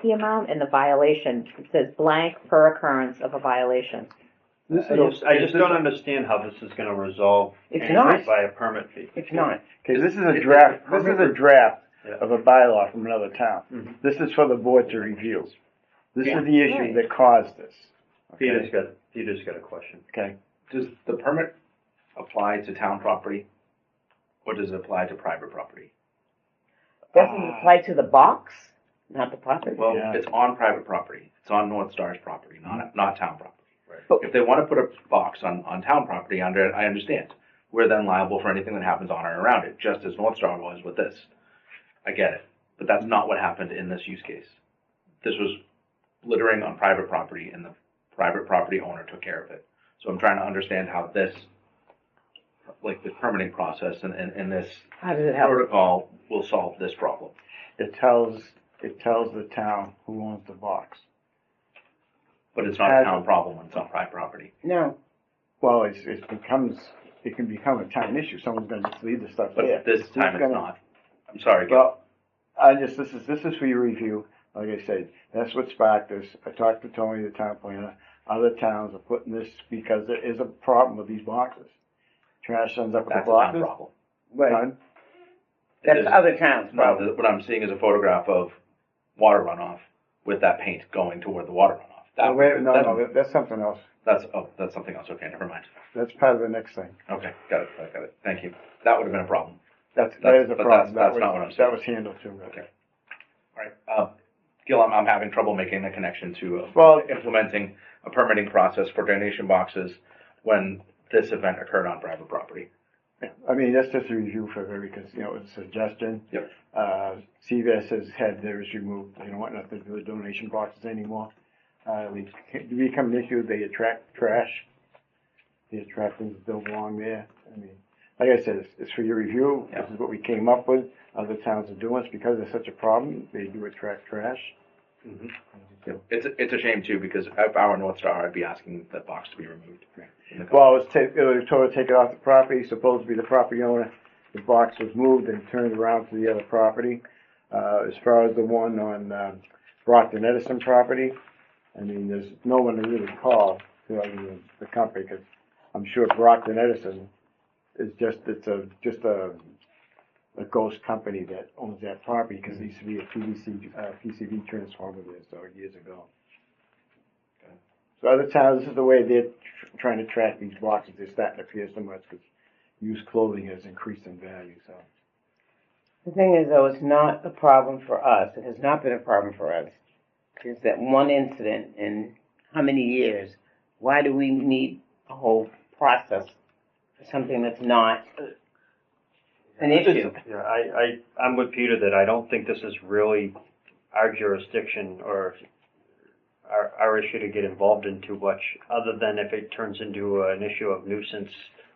fee amount, and the violation. It says blank per occurrence of a violation. I just don't understand how this is gonna resolve It's anything not. by a permit fee. It's not. Okay, this is If a the draft, this permit is a draft Yeah. of a bylaw from another town. Mhm. This is for the board to review. This Yeah, is the issue right. that caused this. Peter's Okay, got a question. okay. does the permit apply to town property, or does it apply to private property? Doesn't it apply to the box, not the property? Well, Yeah. it's on private property. It's on North Star's property, not town property. But- If they want to put a box on town property under it, I understand. We're then liable for anything that happens on or around it, just as North Star was with this. I get it. But that's not what happened in this use case. This was littering on private property, and the private property owner took care of it. So I'm trying to understand how this, like the permitting process and this How does it help? protocol will solve this problem. It tells the town who owns the box. But it's not a town problem when it's on private property. No. Well, it can become a town issue. Someone's gonna just leave the stuff But there. this time Who's it's gonna- not. I'm sorry, Gil. Well, this is for your review. Like I said, that's what sparked this. I talked to Tony, the town planner. Other towns are putting this because there is a problem with these boxes. Trash ends up with the That's a town boxes. problem. Right. Done. That's It is- other towns' No, problem. what I'm seeing is a photograph of water runoff with that paint going toward the water runoff. Oh, wait, no, that's something else. That's something else. Okay, never mind. That's part of the next thing. Okay, got it. Thank you. That would have been a problem. That is a But problem. that's not what I'm That saying. was handled too. Okay. All right. Gil, I'm having trouble making the connection to Well- implementing a permitting process for donation boxes when this event occurred on private property. I mean, that's just a review for her because, you know, it's a suggestion. Yep. CVS has had theirs removed. They don't want nothing to do with donation boxes anymore. They become an issue. They attract trash. They attract things that don't belong there. I mean, like I said, it's for your review. Yeah. This is what we came up with. Other towns are doing it because there's such a problem. They do attract trash. It's a shame too, because if I were North Star, I'd be asking that box to be removed. Well, it was told to take it off the property, supposed to be the property owner. The box was moved and turned around to the other property. As far as the one on Brockton Edison property, I mean, there's no one to really call to the company, because I'm sure Brockton Edison is just a ghost company that owns that property, because there used to be a PCV transformer there, so years ago. So other towns, this is the way they're trying to track these boxes. They're starting to fear so much because used clothing has increased in value, so. The thing is, though, it's not a problem for us. It has not been a problem for us. It's that one incident in how many years? Why do we need a whole process something that's not an issue. Yeah, I'm with Peter that I don't think this is really our jurisdiction or our issue to get involved in too much, other than if it turns into an issue of nuisance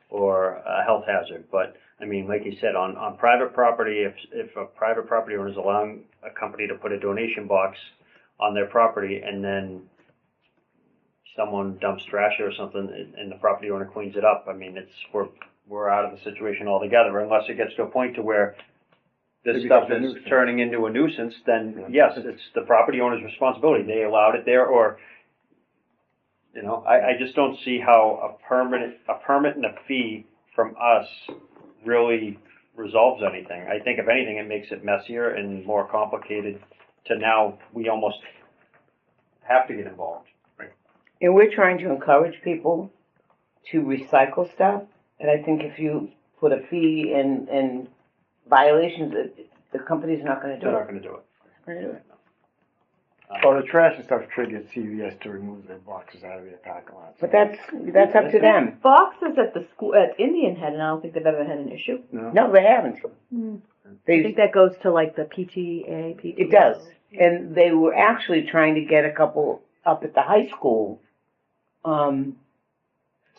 or a health hazard. But, I mean, like you said, on private property, if a private property owner is allowing a company to put a donation box on their property and then someone dumps trash or something and the property owner cleans it up, I mean, we're out of the situation altogether, unless it gets to a point to where this It stuff becomes a is nuisance. turning into a nuisance, then yes, it's the property owner's responsibility. They allowed it there, or, you know, I just don't see how a permit and a fee from us really resolves anything. I think if anything, it makes it messier and more complicated to now we almost have to get involved. And we're trying to encourage people to recycle stuff. And I think if you put a fee and violations, the company's not gonna do They're not it. gonna do it. They're not gonna do it. Well, the trash and stuff triggered CVS to remove their boxes out of their parking lot. But that's up to them. Boxes at the school, at Indian Head, and I don't think they've ever had an issue. No, they haven't. I They, think that goes to like the PTA, PTO. it does. And they were actually trying to get a couple up at the high school,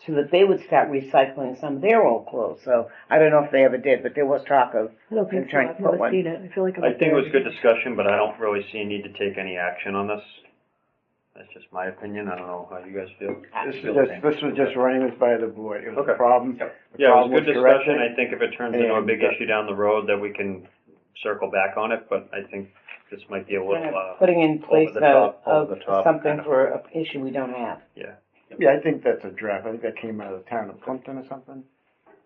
so that they would start recycling some of their old clothes. So I don't know if they ever did, but there was talk of I don't think They're so. trying to I've put never one. seen it. I feel like I'm I think it was good discussion, but I don't really see a need to take any action on this. That's just my opinion. I don't know how you guys feel. This was just running this by the board. It was Okay. a problem. Yeah, The it was problem good corrected. discussion. I think if it turns into a And, big issue down the road, that we can circle back on it, but I think this might be a little, putting in place over the top, of over the top something kind of- for an issue we don't have. Yeah, I think that's a draft. I think that came out of the town of Plimpton or something.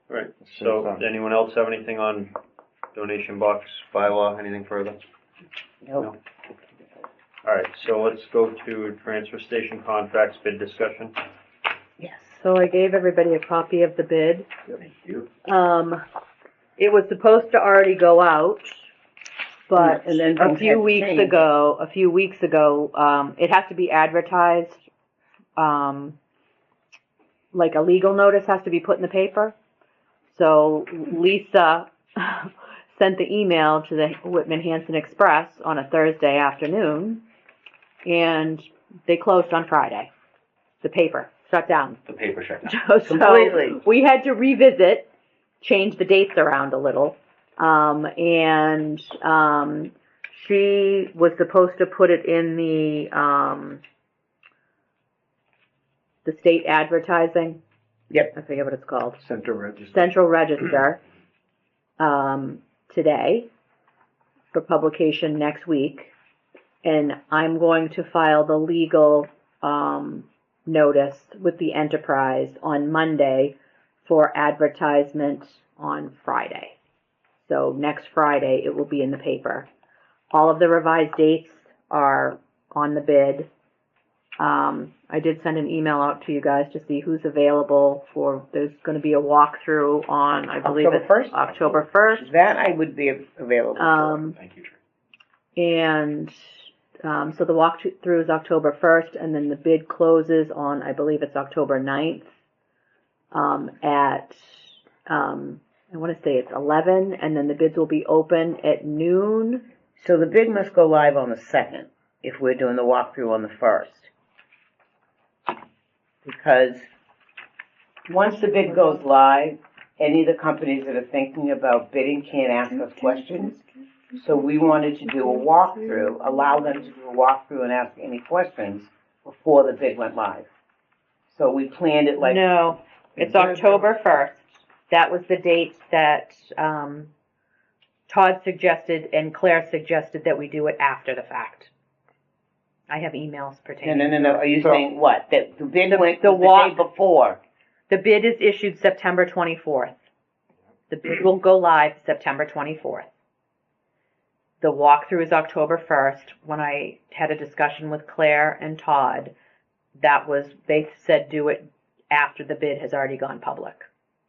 Right. So, anyone else have anything on donation box bylaw, anything further? Nope. All right, so let's go to transfer station contracts bid discussion. Yes. So I gave everybody a copy of the bid. Thank you. It was supposed to already go out, but And then a things few had weeks changed. ago, it has to be advertised. Like a legal notice has to be put in the paper. So Lisa sent the email to the Whitman Hanson Express on a Thursday afternoon, and they closed on Friday. The paper shut down. The paper shut down. Completely. So we had to revisit, change the dates around a little, and she was supposed to put it in the state advertising. Yep. I forget what it's called. Central Register. Central Register today for publication next week, and I'm going to file the legal notice with the enterprise on Monday for advertisement on Friday. So next Friday it will be in the paper. All of the revised dates are on the bid. I did send an email out to you guys to see who's available for, there's going to be a walkthrough on, I believe October it's 1st? October 1st. That I would be available for. Thank you, Trey. And so the walkthrough is October 1st, and then the bid closes on, I believe it's October 9th at, I want to say it's 11, and then the bids will be open at noon. So the bid must go live on the 2nd if we're doing the walkthrough on the 1st. Because once the bid goes live, any of the companies that are thinking about bidding can't ask us questions. So we wanted to do a walkthrough, allow them to do a walkthrough and ask any questions before the bid went live. So we planned it like. No, it's October 1st. That was the date that Todd suggested and Claire suggested that we do it after the fact. I have emails pertaining. No. Are you So- saying what? That the bid went the the walk- day before? The bid is issued September 24th. The bid will go live September 24th. The walkthrough is October 1st. When I had a discussion with Claire and Todd, they said do it after the bid has already gone public.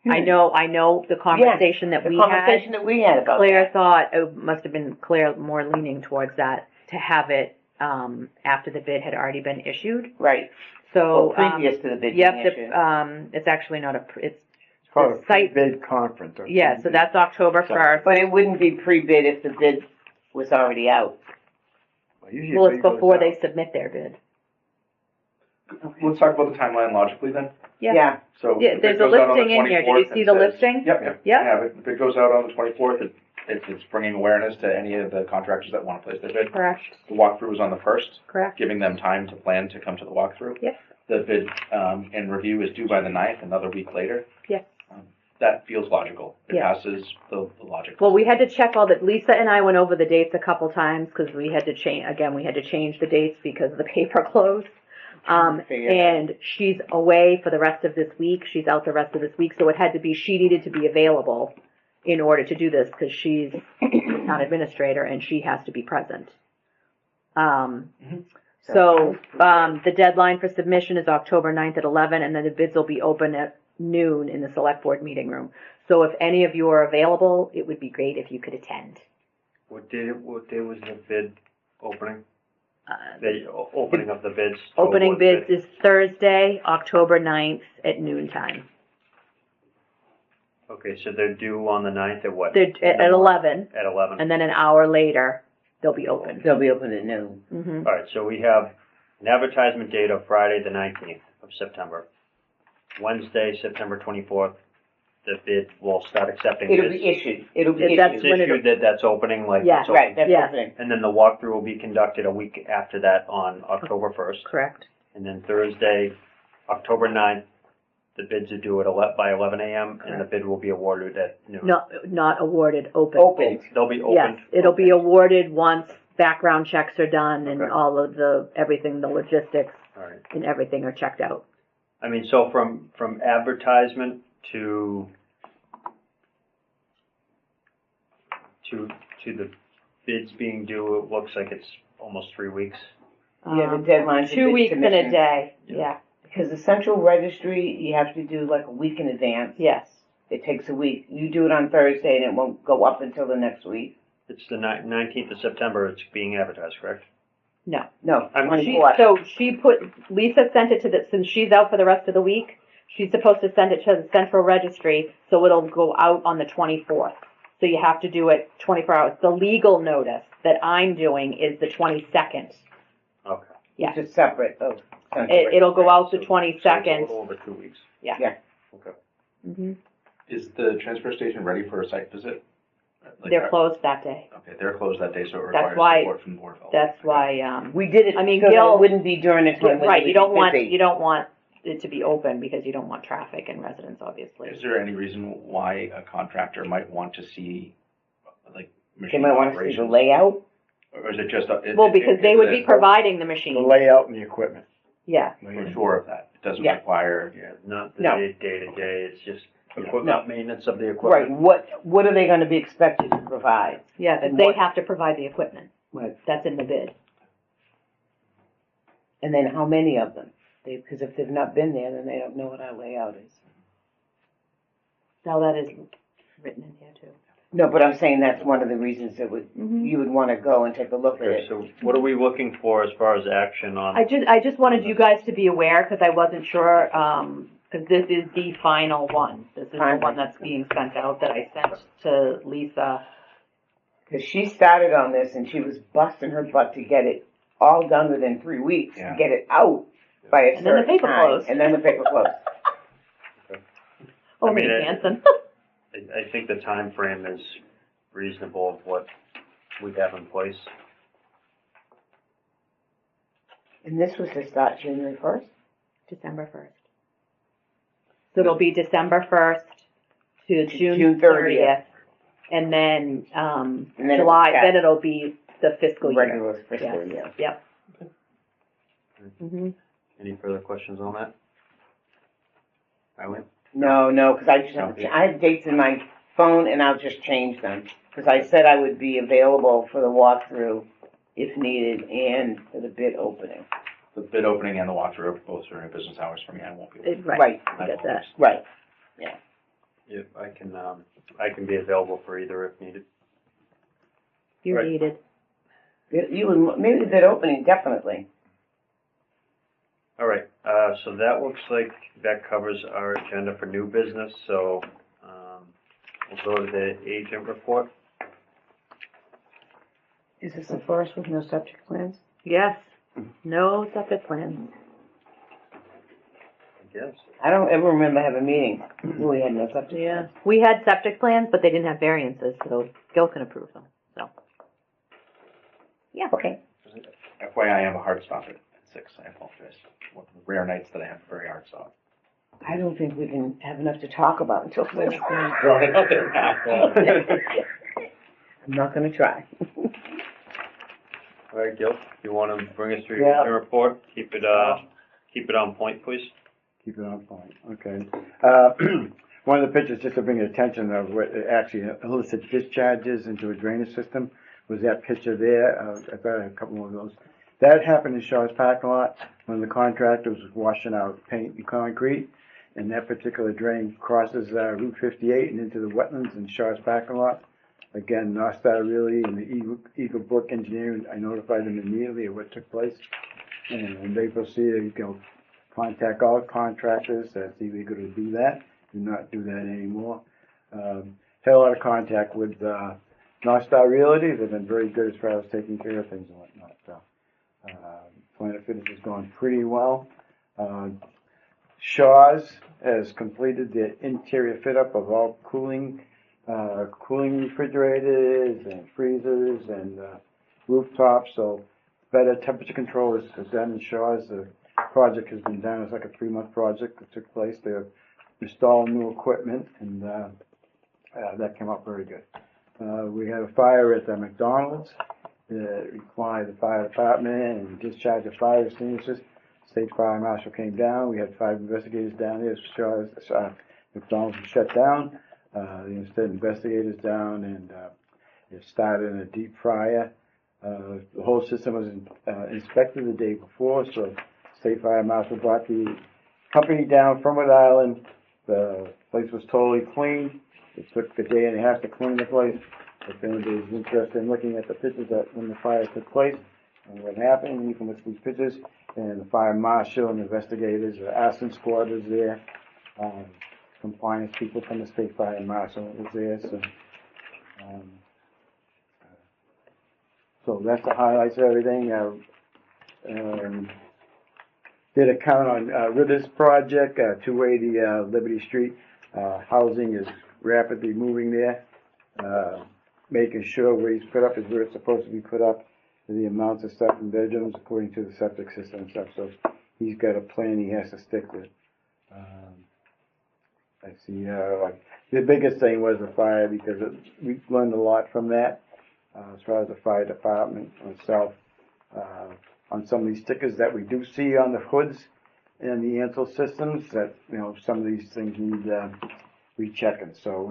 I know the conversation that we The conversation had. that we had about Claire that. thought, it must have been Claire more leaning towards that, to have it after the bid had already been issued. Right. So Or previous to the bid yep, being issued. it's actually not it's called a the site- bid conference. or Yeah, so pre-bid. that's October So- 1st. But it wouldn't be pre-bid if the bid was already out. Usually Well, a it's bid goes before they out. submit their bid. Let's talk about the timeline logically then. Yeah. Yeah, So Yeah, the there's bid a goes out on the listing in here. Did you 24th see and the says- listing? Yep, Yep. I have it. The bid goes out on the 24th. It's bringing awareness to any of the contractors that want to place their bid. Correct, The walkthrough is on the 1st, correct. giving them time to plan to come to the walkthrough. Yep. The bid and review is due by the 9th, another week later. Yes. That feels logical. It Yeah. passes the logic. Well, we had to check all that. Lisa and I went over the dates a couple times because we had to change the dates because the paper closed. And she's away for the rest of this week. She's out the rest of this week, so it had to be, she needed to be available in order to do this because she's the town administrator and she has to be present. So, the deadline for submission is October 9th at 11, and then the bids will be open at noon in the select board meeting room. So if any of you are available, it would be great if you could attend. What day was the bid opening? Uh, The opening of the bids? to Opening award the bids bid? is Thursday, October 9th at noon time. Okay, so they're due on the 9th at what? They're In the at morning? 11, At 11. and then an hour later, they'll be open. they'll be open at noon. Mm-hmm. All right, so we have an advertisement date of Friday, the 19th of September. Wednesday, September 24th, the bid will start accepting It'll bids. be issued, it'll be That's It's issued. when it'll- issued that's opening, like, Yeah. it's open. Right, that's Yeah. opening. And then the walkthrough will be conducted a week after that on October 1st. Correct. And then Thursday, October 9th, the bids are due by 11 a.m. and the bid will be awarded at noon. Not awarded, open. Opened. They'll be Yes, opened. it'll be awarded once background checks are done and Okay. all of everything, the logistics All right. and everything are checked out. I mean, so from advertisement to the bids being due, it looks like it's almost 3 weeks. Yeah, the deadline for 2 bid weeks and a submissions. day, Yeah. yeah, Because the central registry, you have to do like a week in advance. yes. It takes a week. You do it on Thursday and it won't go up until the next week. It's the 19th of September, it's being advertised, correct? No, I'm- 24. Lisa sent it since she's out for the rest of the week, she's supposed to send it to the central registry, so it'll go out on the 24th. So you have to do it 24 hours. The legal notice that I'm doing is the 22nd. Okay. Yeah. Which is separate of central It'll go out the So it's a 22nd. little over 2 weeks. Yeah. Yeah. Okay. Mm-hmm. Is the transfer station ready for a site visit? Like, They're closed that day. Okay, they're closed that day, so it That's requires why- support from the Board of Health. That's why, We did it I mean, so that Gil- it wouldn't be during the time when right, it you would don't be want, busy. you don't want it to be open because you don't want traffic and residents, obviously. Is there any reason why a contractor might want to see, like, They machine might want to see the operations? layout. Or is it just? Well, because they would be providing the The machine, layout and the equipment. yeah. We're sure of that. It doesn't Yeah. require. Yeah, not the No. day-to-day, it's just Yeah. equipment maintenance of the Right, equipment. what are they gonna be expected to provide? Yeah, because And they what- have to provide the equipment. Right. That's in the bid. And then how many of them? Because if they've not been there, then they don't know what our layout is. Now that is written in here too. No, but I'm saying that's one of the reasons that Mhm. you would wanna go and take a look at Okay, it. so what are we looking for as far as action on? I just wanted you guys to be aware, because I wasn't sure, because this is the final one. This is the Fine. one that's being sent out that I sent to Lisa. Because she started on this and she was busting her butt to get it all done within 3 weeks, Yeah. to get it out by a And then the certain paper time. closed. And then the paper closed. Only mean, Hanson. I think the time frame is reasonable of what we have in place. And this was to start January 1st? December 1st. So it'll be December 1st to June June 30th. 30th. And then, And then July, it was then it'll be the fiscal year. Regular fiscal Yes. year. Yep. Mm-hmm. Any further questions on that? Eileen? No, because I just have, I have dates in my phone and I'll just change them. Because I said I would be available for the walkthrough if needed and for the bid opening. The bid opening and the walkthrough are both during business hours for me. I won't be able to. Right, Right, I get that. right. Yeah, I can be available for either if needed. You're Right. needed. You would, maybe the bid opening, definitely. All right, So that looks like that covers our agenda for new business, so, we'll go to the agent report. Is this the first with no septic plans? Yes, no septic plans. I guess. I don't ever remember having a meeting where we had no septic. Yeah, we had septic plans, but they didn't have variances, so Gil can approve them, so. Yeah. Okay. FYI, I have a hard stop at 6, I apologize. One of the rare nights that I have a very hard stop. I don't think we can have enough to talk about until 6. Throwing it out there now. I'm not gonna try. All right, Gil, you want to bring us through Yeah. your report? Keep it on point, please. Keep it on point, okay. One of the pictures, just to bring attention of what actually illicit discharges into a drainage system, was that picture there. I've got a couple more of those. That happened in Shaw's parking lot when the contractor was washing out paint and concrete, and that particular drain crosses Route 58 and into the wetlands in Shaw's parking lot. Again, Nostar really and the Eagle Brook Engineering, I notified them immediately of what took place, and they proceeded to contact all contractors that's illegal to do that. Do not do that anymore. Had a lot of contact with Nostar Realty. They've been very good as far as taking care of things and whatnot. So, Plan of Fitness has gone pretty well. Shaw's has completed the interior fit up of all cooling refrigerators and freezers and rooftops. So better temperature control is done in Shaw's. The project has been done. It's like a 3-month project that took place. They're installing new equipment, and that came out very good. We had a fire at the McDonald's. It required the fire department and discharge of fire extinguishers. State Fire Marshal came down. We had 5 investigators down there. Shaw's, McDonald's was shut down. The state investigators down, and it started in a deep fryer. The whole system was inspected the day before, so State Fire Marshal brought the company down from Rhode Island. The place was totally clean. It took a day and a half to clean the place. If anybody's interested in looking at the pictures that when the fire took place and what happened, you can look at these pictures. And the fire marshal and investigators, the arson squad was there. Compliance people from the state fire marshal was there. So that's the highlights of everything. Did a count on Rivers project, 280 Liberty Street. Housing is rapidly moving there. Making sure where he's put up is where it's supposed to be put up. The amounts of stuff in bedrooms according to the septic system and stuff. So he's got a plan he has to stick with. I see. The biggest thing was the fire because we learned a lot from that as far as the fire department itself. On some of these stickers that we do see on the hoods and the Ansel systems, that some of these things need rechecking. So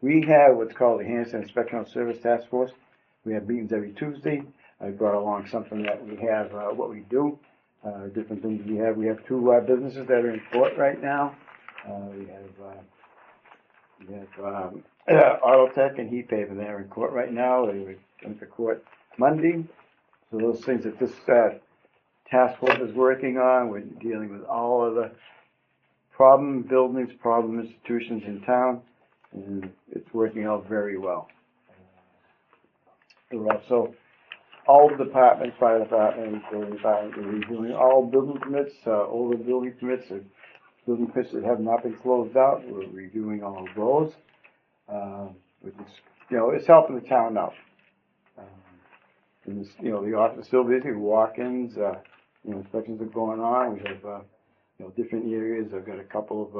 we have what's called the Hanson Inspectional Service Task Force. We have meetings every Tuesday. I brought along something that we have, what we do, different things we have. We have 2 businesses that are in court right now. We have Autotech and Heat Paper. They're in court right now. They were going to court Monday. So those things that this task force is working on, we're dealing with all of the problem buildings, problem institutions in town, and it's working out very well. We're also all departments, fire department, building department, we're reviewing all building permits, older building permits, building permits that have not been closed out. We're reviewing all of those, which is, it's helping the town out. And the office is still busy. Walk-ins, inspections are going on. We have, different areas. I've got a couple of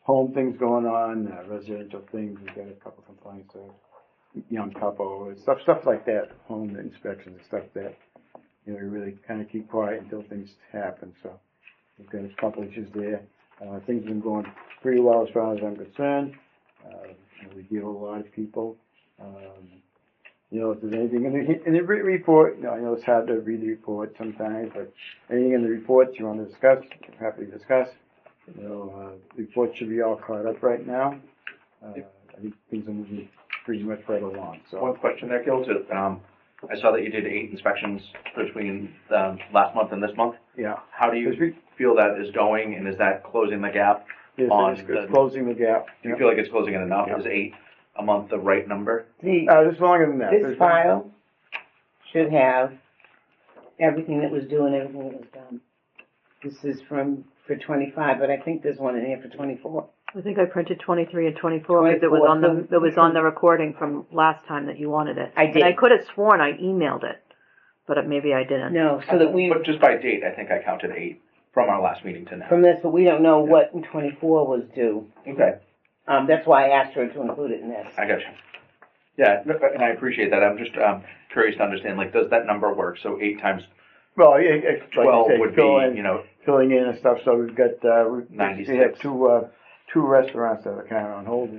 home things going on, residential things. We've got a couple complaints of young couple, stuff like that, home inspections and stuff that, we really kind of keep quiet until things happen. So we've got a couple issues there. Things have been going pretty well as far as I'm concerned. We deal with a lot of people. If there's anything in the report, I know it's hard to read the report sometimes, but anything in the reports you want to discuss, I'm happy to discuss. The report should be all caught up right now. I think things are moving pretty much right along. So one question there, Gil, too. I saw that you did 8 inspections between last month and this month. Yeah. How do you feel that is going, and is that closing the gap? It's closing the gap. Do you feel like it's closing it enough? Yeah. Is 8 a month the right number? It's longer than that. This file should have everything that was due and everything that was done. This is for 25, but I think there's one in here for 24. I think I printed 23 and 24 because it was 24, on so it was you on can- the recording from last time that you wanted it. I did. And I could have sworn I emailed it, but maybe I didn't. No, so that we, But just by date, I think I counted 8 from our last meeting to now. from this, but we don't know what in 24 was due. Okay, That's why I asked her to include it in this. I got you. Yeah, and I appreciate that. I'm just curious to understand, like, does that number work? So 8 times Well, like 12 you say, would be, you know, filling in and stuff, so we've got, we 96. have two restaurants that are kind of on hold.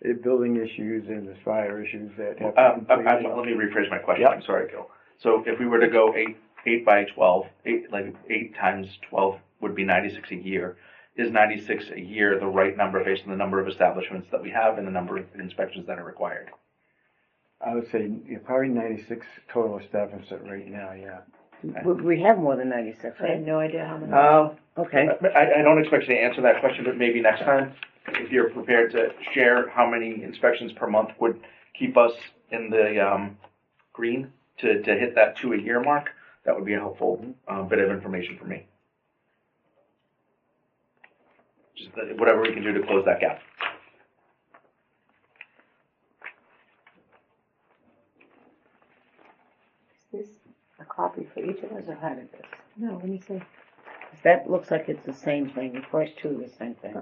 There's building issues and there's fire issues that have to be completed. let me rephrase my question. Yep. I'm sorry, Gil. So if we were to go 8 by 12, 8 times 12 would be 96 a year. Is 96 a year the right number based on the number of establishments that we have and the number of inspections that are required? I would say probably 96 total establishments right now, yeah. We have more than 96, I have right? no idea how many. Oh, okay. I don't expect you to answer that question, but maybe next time, if you're prepared to share how many inspections per month would keep us in the green to hit that 2 a year mark, that would be a helpful bit of information for me. Just whatever we can do to close that gap. Is this a copy for each of us or how did this? No, let me see. That looks like it's the same thing. The first two are the same thing.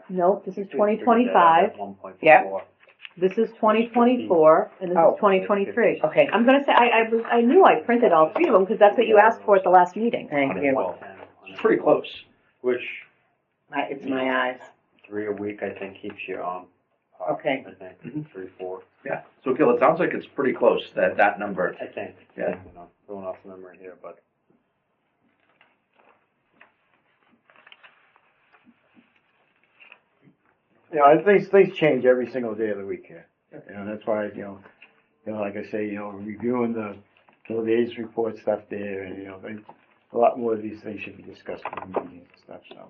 Nope, this is 2025. Yeah. This is 2024, and this Oh. is 2023. Okay, I'm gonna say I knew I printed all 3 of them because that's what you asked for at the last meeting. thank you. It's pretty close. Which It's my eyes. 3 a week, I think, keeps you on. Okay. I think, Mhm. 3, 4, Yeah. So, Gil, it sounds like it's pretty close, that number. I think. Yeah. You know, going off memory here, but. You know, things change every single day of the week here. You know, that's why, like I say, reviewing the age report stuff there, and, a lot more of these things should be discussed in the meetings and stuff, so.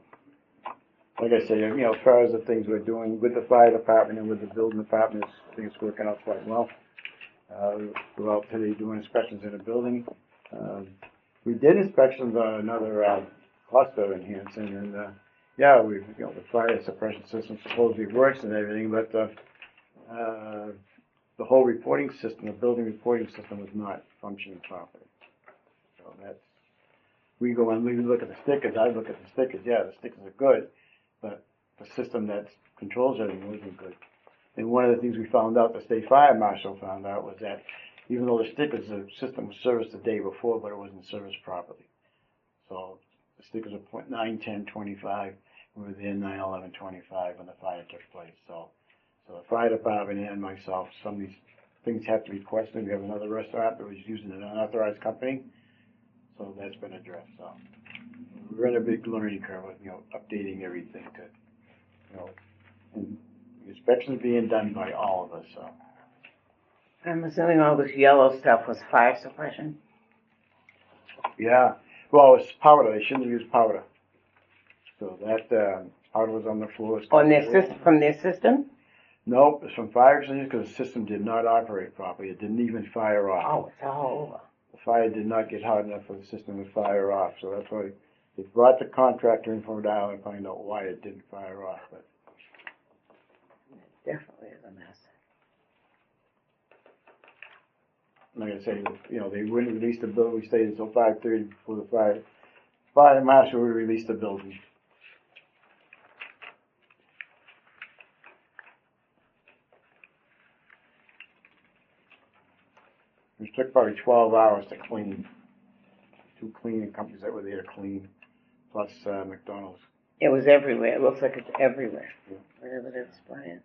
Like I say, as far as the things we're doing with the fire department and with the building department, I think it's working out quite well. We're out today doing inspections in the building. We did inspections on another, cluster in Hanson, and, the fire suppression system supposedly works and everything, but, the whole reporting system, the building reporting system was not functioning properly. So we go and we look at the stickers, I look at the stickers, the stickers are good, but the system that controls everything wasn't good. And one of the things we found out, the state fire marshal found out, was that even though the system was serviced the day before, but it wasn't serviced properly. So the stickers are 9, 10, 25, we were there 9, 11, 25 when the fire took place. So the fire department and myself, some of these things have to be questioned. We have another restaurant that was using an unauthorized company, so that's been addressed. So we're in a big learning curve with, updating everything to, and inspections being done by all of us, so. I'm assuming all this yellow stuff was fire suppression. Yeah, well, it's powder, they shouldn't have used powder. So that, powder was on the floor. On their system, from their system? Nope, it's from fire extinguishers because the system did not operate properly. It didn't even fire off. Oh, it's all over. The fire did not get hot enough for the system to fire off, so that's why they brought the contractor in from Rhode Island to find out why it didn't fire off, but. It definitely is a mess. Like I say, they wouldn't release the bill. We stayed until 5:30 before the fire marshal would release the building. It took probably 12 hours to clean. 2 cleaning companies that were there to clean, plus McDonald's. It was everywhere. It looks like it's everywhere. Wherever they're spraying.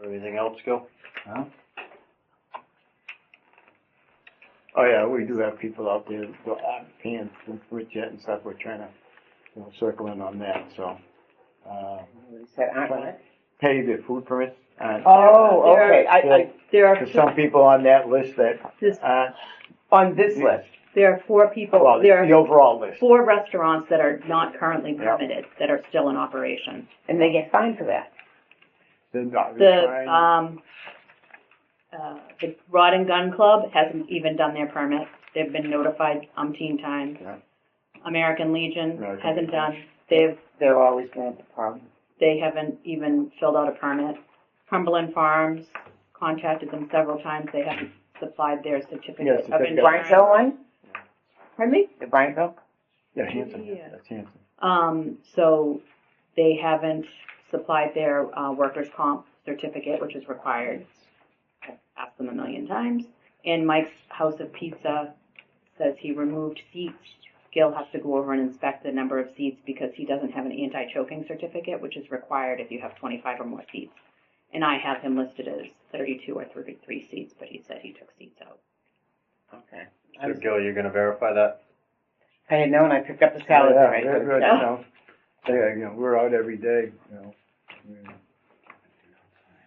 Everything else, Gil? Oh, yeah, we do have people out there, paying for jet and stuff, we're trying to, circle in on that, so. We said, what? Pay the food permits, Oh, okay, There are there's some people on that list that, this, on this list. there are 4 people, well, there the are overall list. 4 restaurants that are not currently Yeah. permitted, that are still in operation. And they get fined for that. The Rod and Gun Club hasn't even done their permit. They've been notified umpteen times. Yeah. American Legion American hasn't Legion. done. They're always gonna have the problem. They haven't even filled out a permit. Cumberland Farms contacted them several times. They haven't supplied their certificate Yes, of certificate. insurance. Bryantville one? Pardon me? The Bryantville? Yeah, Hanson, Yeah. that's Hanson. So they haven't supplied their workers' comp certificate, which is required. I've asked them a million times. And Mike's House of Pizza says he removed seats. Gil has to go over and inspect the number of seats because he doesn't have an anti-choking certificate, which is required if you have 25 or more seats. And I have him listed as 32 or 33 seats, but he said he took seats out. Okay. So Gil, you're gonna verify that? I had known I picked up the salad Yeah, tray. we're out every day,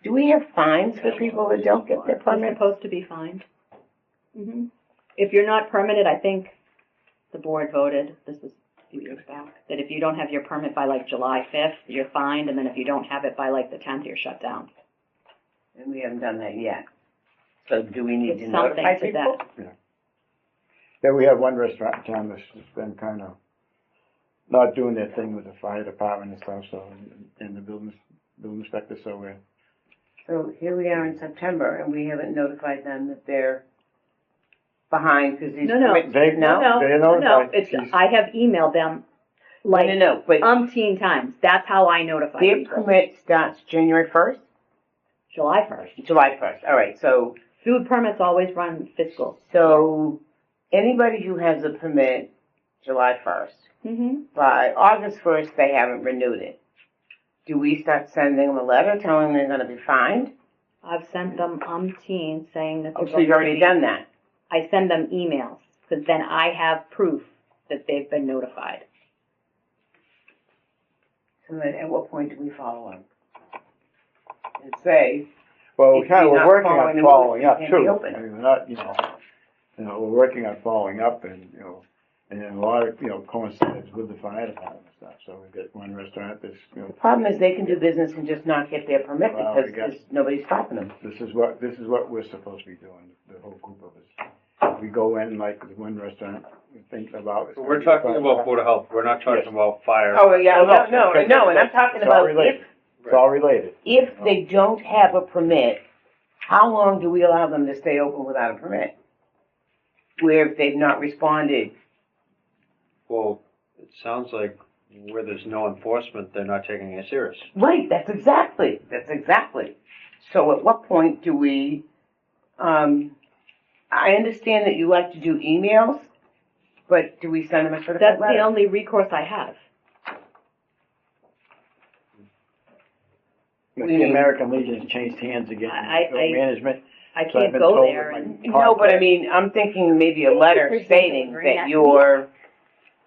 Do we have fines for people that don't get their They're permits? supposed to be fined. If you're not permitted, I think the board voted, this was a few years back, that if you don't have your permit by like July 5th, you're fined, and then if you don't have it by like the 10th, you're shut down. And we haven't done that yet. So do we need It's to something notify to people? that. Yeah, we have one restaurant in town that's just been kind of not doing their thing with the fire department and stuff, so, and the building inspector, so we're. So here we are in September, and we haven't notified them that they're behind because these No. permits. They- No? They're No, notified. it's, I have emailed them like No, but umpteen times. That's how I notify their people. permit starts January 1st? July 1st. July 1st, all right, so Food permits always run fiscal. Anybody who has a permit July 1st, by August 1st, they haven't renewed it. Do we start sending them a letter telling them they're gonna be fined? I've sent them umpteen saying that. Oh, so you've already done that? I send them emails, because then I have proof that they've been notified. So then at what point do we follow them? And say, Well, if you're we're not working following on the following rules, up you can't be too. open. I mean, we're not, we're working on following up and, and a lot of, coincides with the fire department and stuff. So we've got one restaurant that's, the problem is they can do business and just not get their permit Well, because we got- nobody's stopping them. this is what we're supposed to be doing, the whole group of us. We go in like the one restaurant, we think about. We're talking about Board of Health, we're not talking Yes. about fire. Oh, yeah, no, okay. and I'm talking It's all about related. It's all related. if they don't have a permit, how long do we allow them to stay open without a permit? Where if they've not responded, Well, it sounds like where there's no enforcement, they're not taking it serious. right, that's exactly. So at what point do we, I understand that you like to do emails, but do we send them a certified That's letter? the only recourse I have. The American Legion has changed hands again, management. I So I've can't been go told there that and. No, but I mean, I'm thinking maybe a letter stating that you're,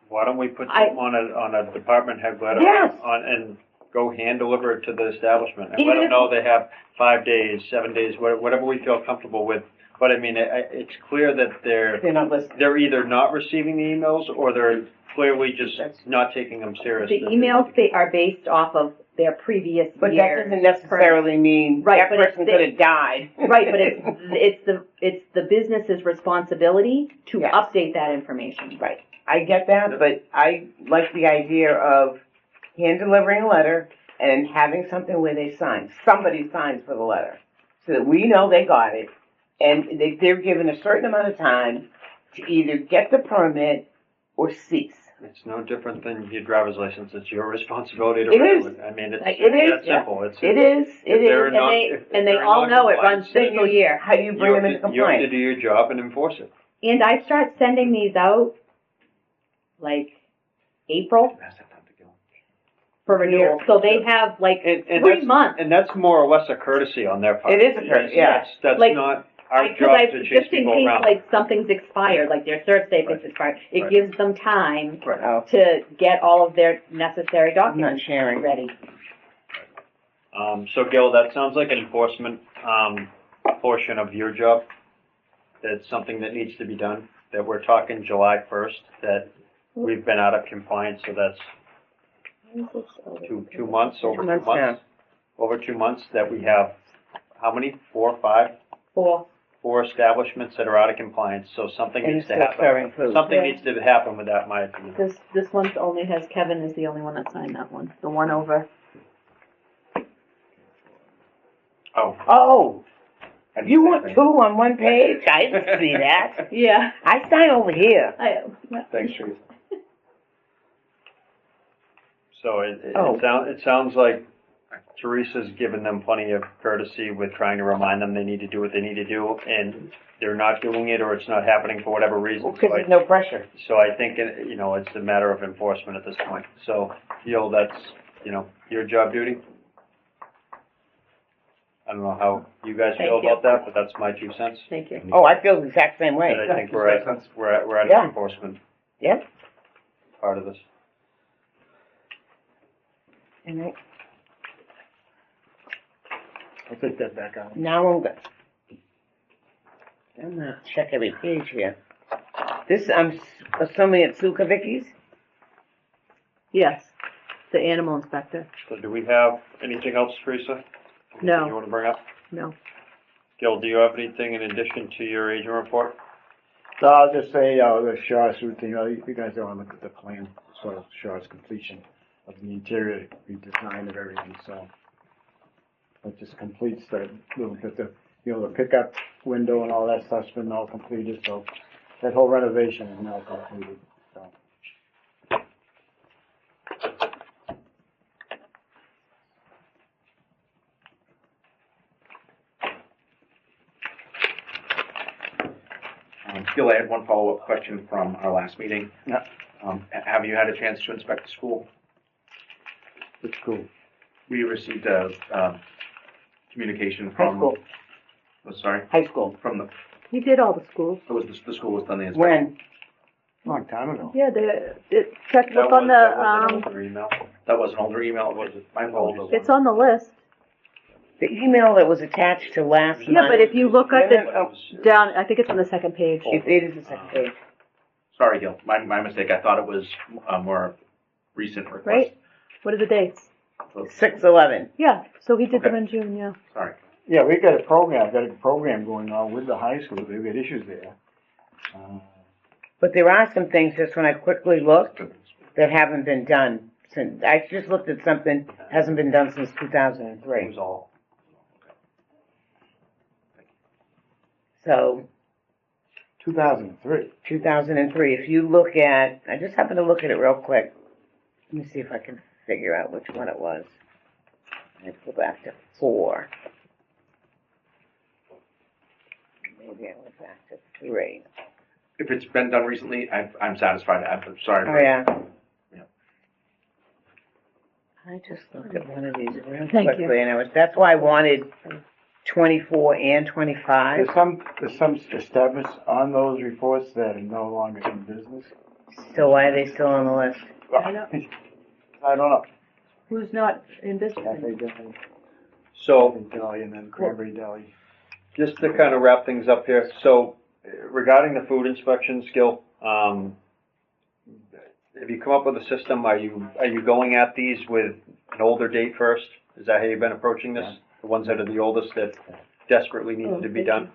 Why don't we put I- them on a department head letter Yes. and go hand deliver it to the establishment and Even let them if- know they have 5 days, 7 days, whatever we feel comfortable with. But I mean, it's clear that they're not listening. they're either not receiving the emails or they're clearly just not taking them seriously. The emails, they are based off of their previous But that year's doesn't necessarily mean Right, that but it's person the- could have died. Right, but it's the business's responsibility to Yes. update that information. Right, I get that, but I like the idea of hand delivering a letter and having something where they sign. Somebody signs for the letter, so that we know they got it, and they're given a certain amount of time to either get the permit or cease. It's no different than your driver's license. It's your responsibility to It renew is. it. I mean, it's It is, that yeah. simple. It's It is, if they're it is. not- And if they they're all not know it compliant, runs fiscal year. How do you bring them into You have to compliance? do your job and enforce it. And I start sending these out like April, for renewal. So they have like And 3 that's, months. and that's more or less a courtesy on their part. It is a courtesy, yeah. That's Like, not our Because job I, to chase just in people case, around. like, something's expired, like their cert statement's expired, it Right. gives them time Oh, to get all of their necessary I'm not documents sharing. ready. So Gil, that sounds like an enforcement, portion of your job. That's something that needs to be done, that we're talking July 1st, that we've been out of compliance, so that's 2 months, over 2 months months. Over 2 months that we have, how many? 4 or 5? Or, 4 establishments that are out of compliance, so something And needs to still happen. serving food. Something Yeah. needs to happen with that, in my opinion. this one only has, Kevin is the only one that signed that one, the one over. Oh, I did you the want same 2 thing. on one page? I didn't see that. Yeah, I sign over here. yeah. Thanks, Teresa. So Oh. it sounds like Teresa's given them plenty of courtesy with trying to remind them they need to do what they need to do, and they're not doing it, or it's not happening for whatever reason. Because there's no pressure. So I think, it's a matter of enforcement at this point. So, that's, your job duty. I don't know how you guys feel Thank you. about that, but that's my 2 cents. Thank you. Oh, I feel the exact same way. And I think Yeah, we're makes at, sense. we're at Yeah. the enforcement Yep. part of this. And I, I'll take that back out. now I'm gonna check every page here. This, I'm assuming it's Sue Kavicki's? Yes, the animal inspector. So do we have anything else, Teresa? Anything No. you want to bring up? No. Gil, do you have anything in addition to your agent report? So I'll just say, the Shaw's routine, you guys don't want to look at the plan as far as Shaw's completion of the interior redesign of everything, so. It just completes that little bit, the pickup window and all that stuff's been all completed, so that whole renovation is now completed, so. Gil, I had one follow-up question from our last meeting. Yeah. Have you had a chance to inspect the school? It's cool. We received a, communication High from. school. Oh, sorry, High school. from the, He did all the schools. the school was done the inspection. When? Long time ago. Yeah, check, That look on was the, an older email. That was an older email, was it? My apologies. it's on the list. The email that was attached to last month. Yeah, but if you look at the, Oh, down, I think it's on the second page. it is the second page. Sorry, Gil, my mistake. I thought it was a more recent request. Right? What are the dates? 6/11. Yeah, so he did them Okay. in June, yeah. Sorry. Yeah, we got a program going on with the high school, we've got issues there. But there are some things, just when I quickly looked, that haven't been done since, I just looked at something, hasn't been done since It 2003. was all. So, 2003. 2003, if you look at, I just happened to look at it real quick. Let me see if I can figure out which one it was. Let's go back to 4. Maybe I went back to 3. If it's been done recently, I'm satisfied. I'm sorry. Oh, yeah. Yeah. I just looked at one of these real Thank you. quickly, and that's why I wanted 24 and 25. There's some establishments on those reports that are no longer in business. So why are they still on the list? I know. I don't know. Who's not in business? Cafe Deli, So, Cafe Deli, and then Cranberry Deli. just to kind of wrap things up here, so regarding the food inspection skill, have you come up with a system? Are you going at these with an older date first? Is that how you've been approaching this? The ones that are the oldest that desperately needed to be done?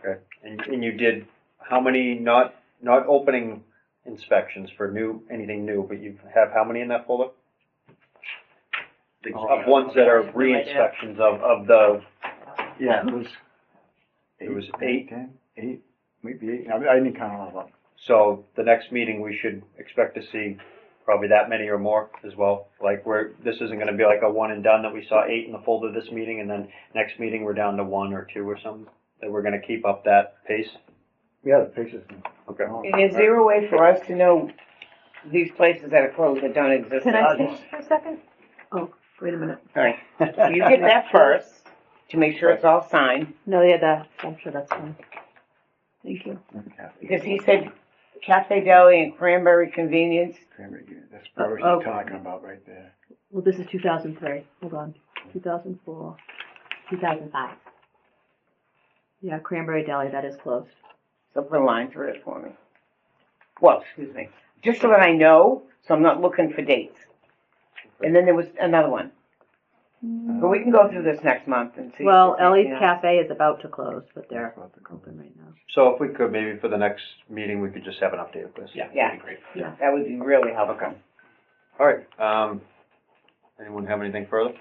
Okay, and you did, how many not opening inspections for anything new, but you have how many in that folder? Of ones that are re-inspections of the, Yeah, it was 8. 10, 8, maybe 8. I didn't count all of them. So the next meeting, we should expect to see probably that many or more as well. Like this isn't gonna be like a one and done that we saw 8 in the folder this meeting, and then next meeting we're down to 1 or 2 or something. That we're gonna keep up that pace. Yeah, the pictures. Okay. And is there a way for us to know these places that are closed that don't exist. Can I anymore. speak for a second? Oh, wait a minute. All right, so you get that first, to make sure it's all signed, No, yeah, I'm sure that's fine. Thank you. because he said Cafe Deli and Cranberry Convenience. That's probably what Oh. she's talking about right there. Well, this is 2003. Hold on. 2004. 2005. Yeah, Cranberry Deli, that is closed. So put a line through it for me. Well, excuse me, just so that I know, so I'm not looking for dates. And then there was another one. But we can go through this next month and see. if Well, there's Ellie's anything else. Cafe is about to close, but they're open right now. So if we could, maybe for the next meeting, we could just have an update of this. Yeah, Yeah. that'd be great. Yeah. That would be really helpful. All right, anyone have anything further?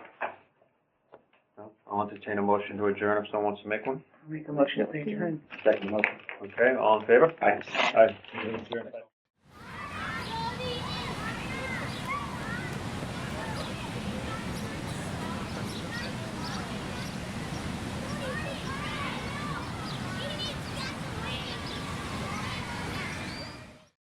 No? I'll entertain a motion to adjourn if someone wants to make one. Make a motion to adjourn. Second motion. Okay, all in favor? Aye. Aye.